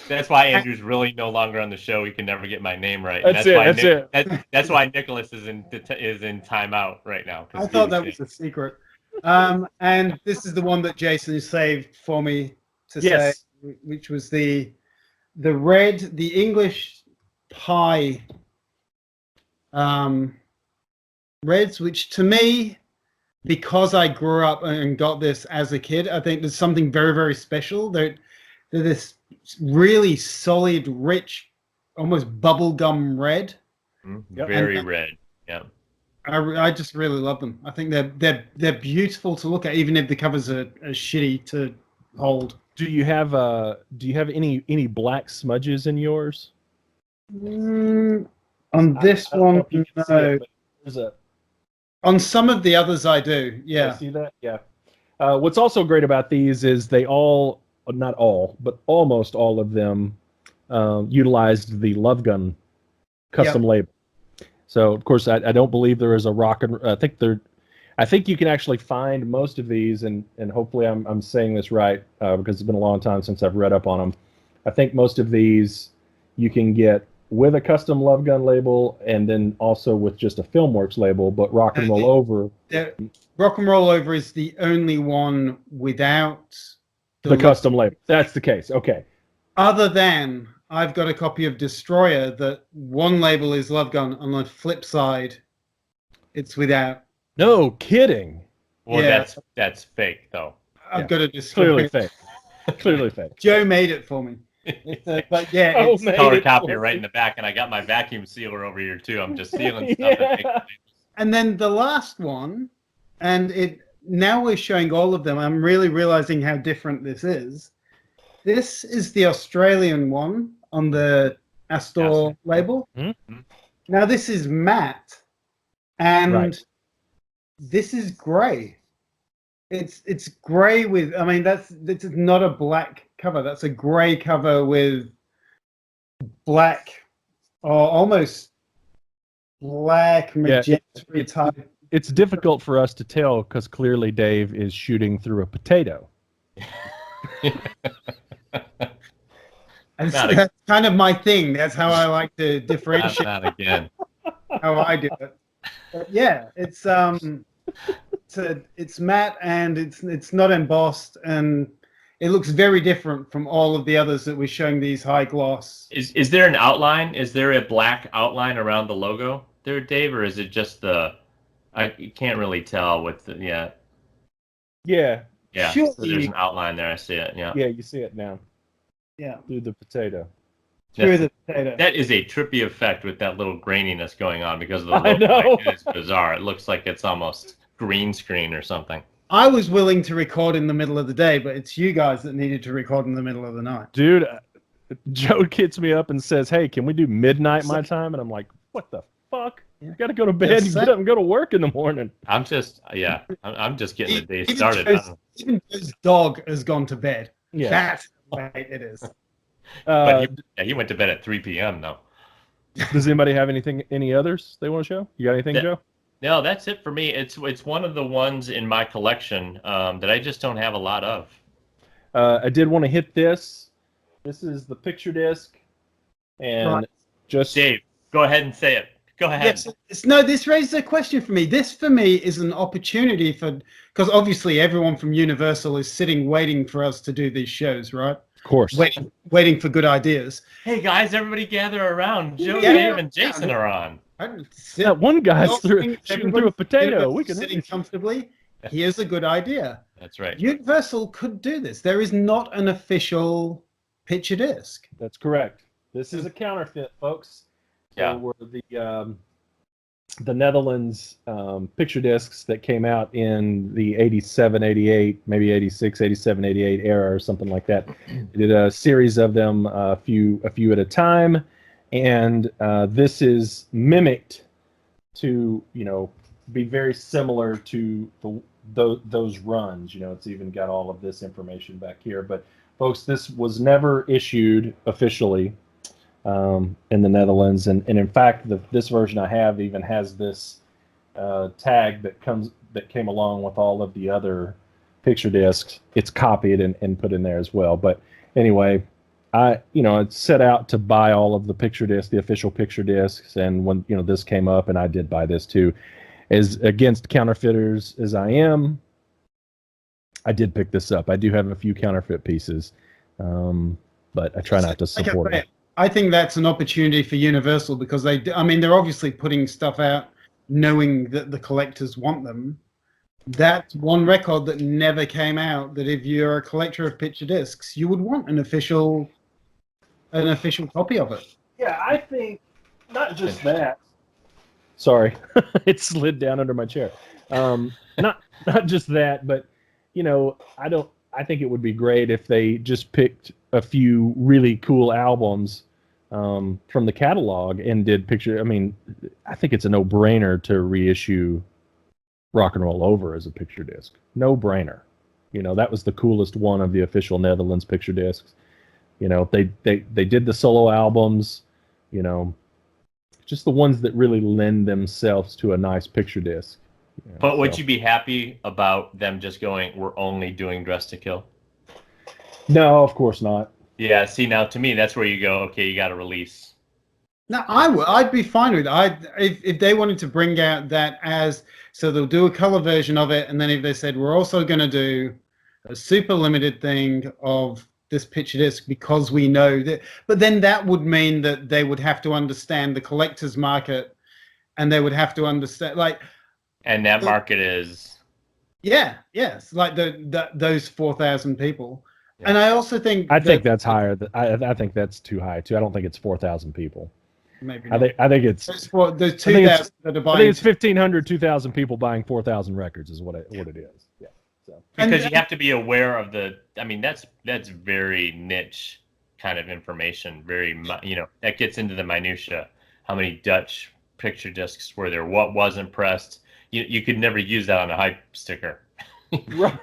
That's why Andrew's really no longer on the show. He can never get my name right. That's why Nicholas is in timeout right now.
I thought that was a secret. And this is the one that Jason saved for me to say, which was the English pie reds, which to me, because I grew up and got this as a kid, I think there's something very, very special. They're this really solid, rich, almost bubblegum red.
Very red. Yeah.
I just really love them. I think they're beautiful to look at, even if the covers are shitty to hold.
Do you have any black smudges in yours?
On this one, no. On some of the others, I do. Yeah.
See that? Yeah. What's also great about these is they all, not all, but almost all of them utilized the Love Gun custom label. So of course, I don't believe there is a I think you can actually find most of these, and hopefully I'm saying this right because it's been a long time since I've read up on them. I think most of these you can get with a custom Love Gun label, and then also with just a Filmworks label. But Rock and Roll Over,
Rock and Roll Over is the only one without
the custom label. That's the case. Okay.
Other than I've got a copy of Destroyer that one label is Love Gun, on the flip side, it's without.
No kidding.
Well, that's fake though.
I've got a Destroyer.
Clearly fake. Clearly fake.
Joe made it for me. But yeah, it's
color copy right in the back, and I got my vacuum sealer over here too. I'm just sealing stuff.
And then the last one, and now we're showing all of them. I'm really realizing how different this is. This is the Australian one on the Astor label.
Mm-hmm.
Now this is matte, and this is grey. It's grey with. I mean, this is not a black cover. That's a grey cover with black, or almost black magenta type.
It's difficult for us to tell because clearly Dave is shooting through a potato.
That's kind of my thing. That's how I like to differentiate.
Not again.
How I do it. But yeah, it's matte, and it's not embossed, and it looks very different from all of the others that we're showing these high gloss.
Is there an outline? Is there a black outline around the logo there, Dave, or is it just I can't really tell with the
Yeah.
Sure.
So there's an outline there. I see it. Yeah.
Yeah, you see it now.
Yeah.
Through the potato.
Through the potato.
That is a trippy effect with that little graininess going on because of the logo.
I know.
It's bizarre. It looks like it's almost green screen or something.
I was willing to record in the middle of the day, but it's you guys that needed to record in the middle of the night.
Dude, Joe hits me up and says, "Hey, can we do midnight my time?" And I'm like, "What the fuck?
Yeah.
You got to go to bed and get up and go to work in the morning."
I'm just getting the day started.
Even his dog has gone to bed.
Yeah.
That's the way it is.
But he went to bed at 3 p.m. though.
Does anybody have any others they want to show? You got anything, Joe?
No, that's it for me. It's one of the ones in my collection that I just don't have a lot of.
I did want to hit this. This is the picture disc, and just
Dave, go ahead and say it. Go ahead.
Yes, this raises a question for me. This, for me, is an opportunity because obviously everyone from Universal is sitting waiting for us to do these shows, right?
Of course.
Waiting for good ideas.
Hey, guys, everybody gather around. Joe, Dave, and Jason are on.
That one guy's shooting through a potato. We can
sitting comfortably. Here's a good idea.
That's right.
Universal could do this. There is not an official picture disc.
That's correct. This is a counterfeit, folks. So
Yeah.
we're the Netherlands picture discs that came out in the 87, 88, maybe 86, 87, 88 era or something like that. They did a series of them, a few at a time, and this is mimicked to, be very similar to those runs. It's even got all of this information back here. But folks, this was never issued officially in the Netherlands, and in fact, this version I have even has this tag that came along with all of the other picture discs. It's copied and put in there as well. But anyway, I set out to buy all of the picture discs, the official picture discs, and when this came up, and I did buy this too. As against counterfeiters as I am, I did pick this up. I do have a few counterfeit pieces, but I try not to support it.
I think that's an opportunity for Universal because they're obviously putting stuff out knowing that the collectors want them. That's one record that never came out that if you're a collector of picture discs, you would want an official copy of it.
Yeah, I think not just that. Sorry, it slid down under my chair. Not just that, but I think it would be great if they just picked a few really cool albums from the catalog and did picture. I think it's a no-brainer to reissue Rock and Roll Over as a picture disc. No-brainer. That was the coolest one of the official Netherlands picture discs. They did the solo albums. Just the ones that really lend themselves to a nice picture disc.
But would you be happy about them just going, we're only doing Dress to Kill?
No, of course not.
Yeah, see, now to me, that's where you go, okay, you got to release.
No, I'd be fine with it. If they wanted to bring out that so they'll do a color version of it, and then if they said, we're also going to do a super limited thing of this picture disc because we know that, but then that would mean that they would have to understand the collector's market, and they would have to understand,
and that market is...
yes, like those 4,000 people. Yeah. And I also think...
I think that's higher. I think that's too high, too. I don't think it's 4,000 people.
Maybe not.
I think it's...
There's 2,000 that are buying...
I think it's 1,500, 2,000 people buying 4,000 records is what it is. Yeah. So.
Because you have to be aware of that's very niche kind of information. That gets into the minutia. How many Dutch picture discs were there? What wasn't pressed? You could never use that on a hype sticker.
Right.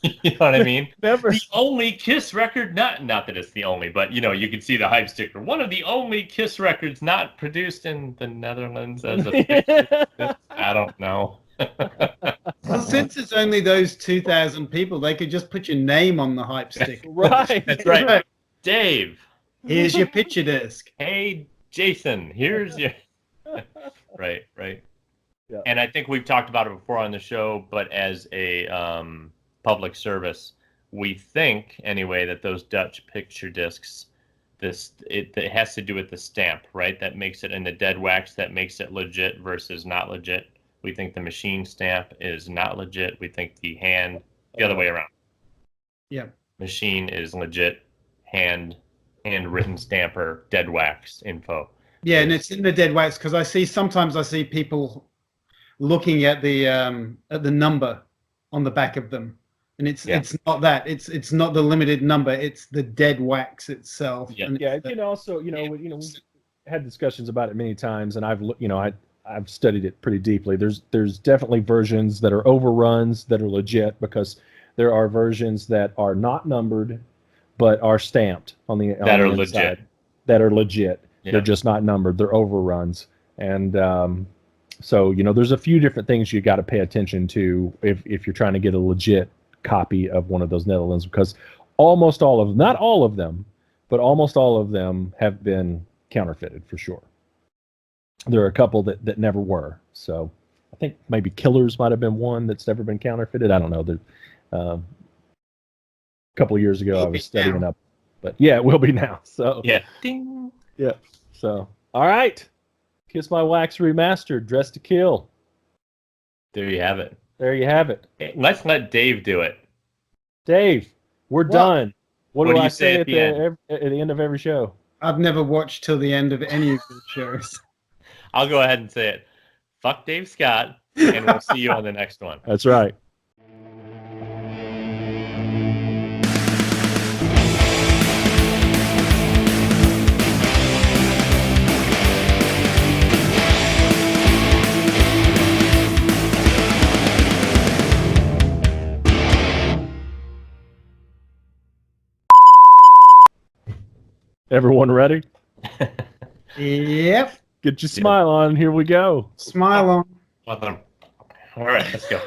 You know what I mean?
Never.
The only Kiss record, not that it's the only, but you can see the hype sticker. One of the only Kiss records not produced in the Netherlands as a picture. I don't know.
Well, since it's only those 2,000 people, they could just put your name on the hype sticker.
Right.
That's right. Dave,
here's your picture disc.
Hey, Jason, here's your... Right. Yeah. And I think we've talked about it before on the show, but as a public service, we think anyway that those Dutch picture discs, it has to do with the stamp, right? That makes it in the dead wax, that makes it legit versus not legit. We think the machine stamp is not legit. We think the other way around.
Yeah.
Machine is legit, handwritten stamper, dead wax info.
Yeah, and it's in the dead wax because sometimes I see people looking at the number on the back of them, and it's not that. It's not the limited number. It's the dead wax itself.
Yeah, we had discussions about it many times, and I've studied it pretty deeply. There's definitely versions that are overruns that are legit because there are versions that are not numbered but are stamped on the inside
legit.
That are legit.
Yeah.
They're just not numbered. They're overruns, and so there's a few different things you got to pay attention to if you're trying to get a legit copy of one of those Netherlands, because almost all of them, not all of them, but almost all of them have been counterfeited for sure. There are a couple that never were. So I think maybe Killers might have been one that's never been counterfeited. I don't know. A couple of years ago, I was studying up, but yeah, it will be now. So
yeah, ding.
Yeah. So all right, Kiss My Wax Remastered, Dress to Kill.
There you have it.
There you have it.
Let's let Dave do it.
Dave, we're done. What do I say
at the
end of every show?
I've never watched till the end of any of the shows.
I'll go ahead and say it. fuck Dave Scott, and we'll see you on the next one.
That's right. Everyone ready?
Yep.
Get your smile on. Here we go.
Smile on.
All right, let's go.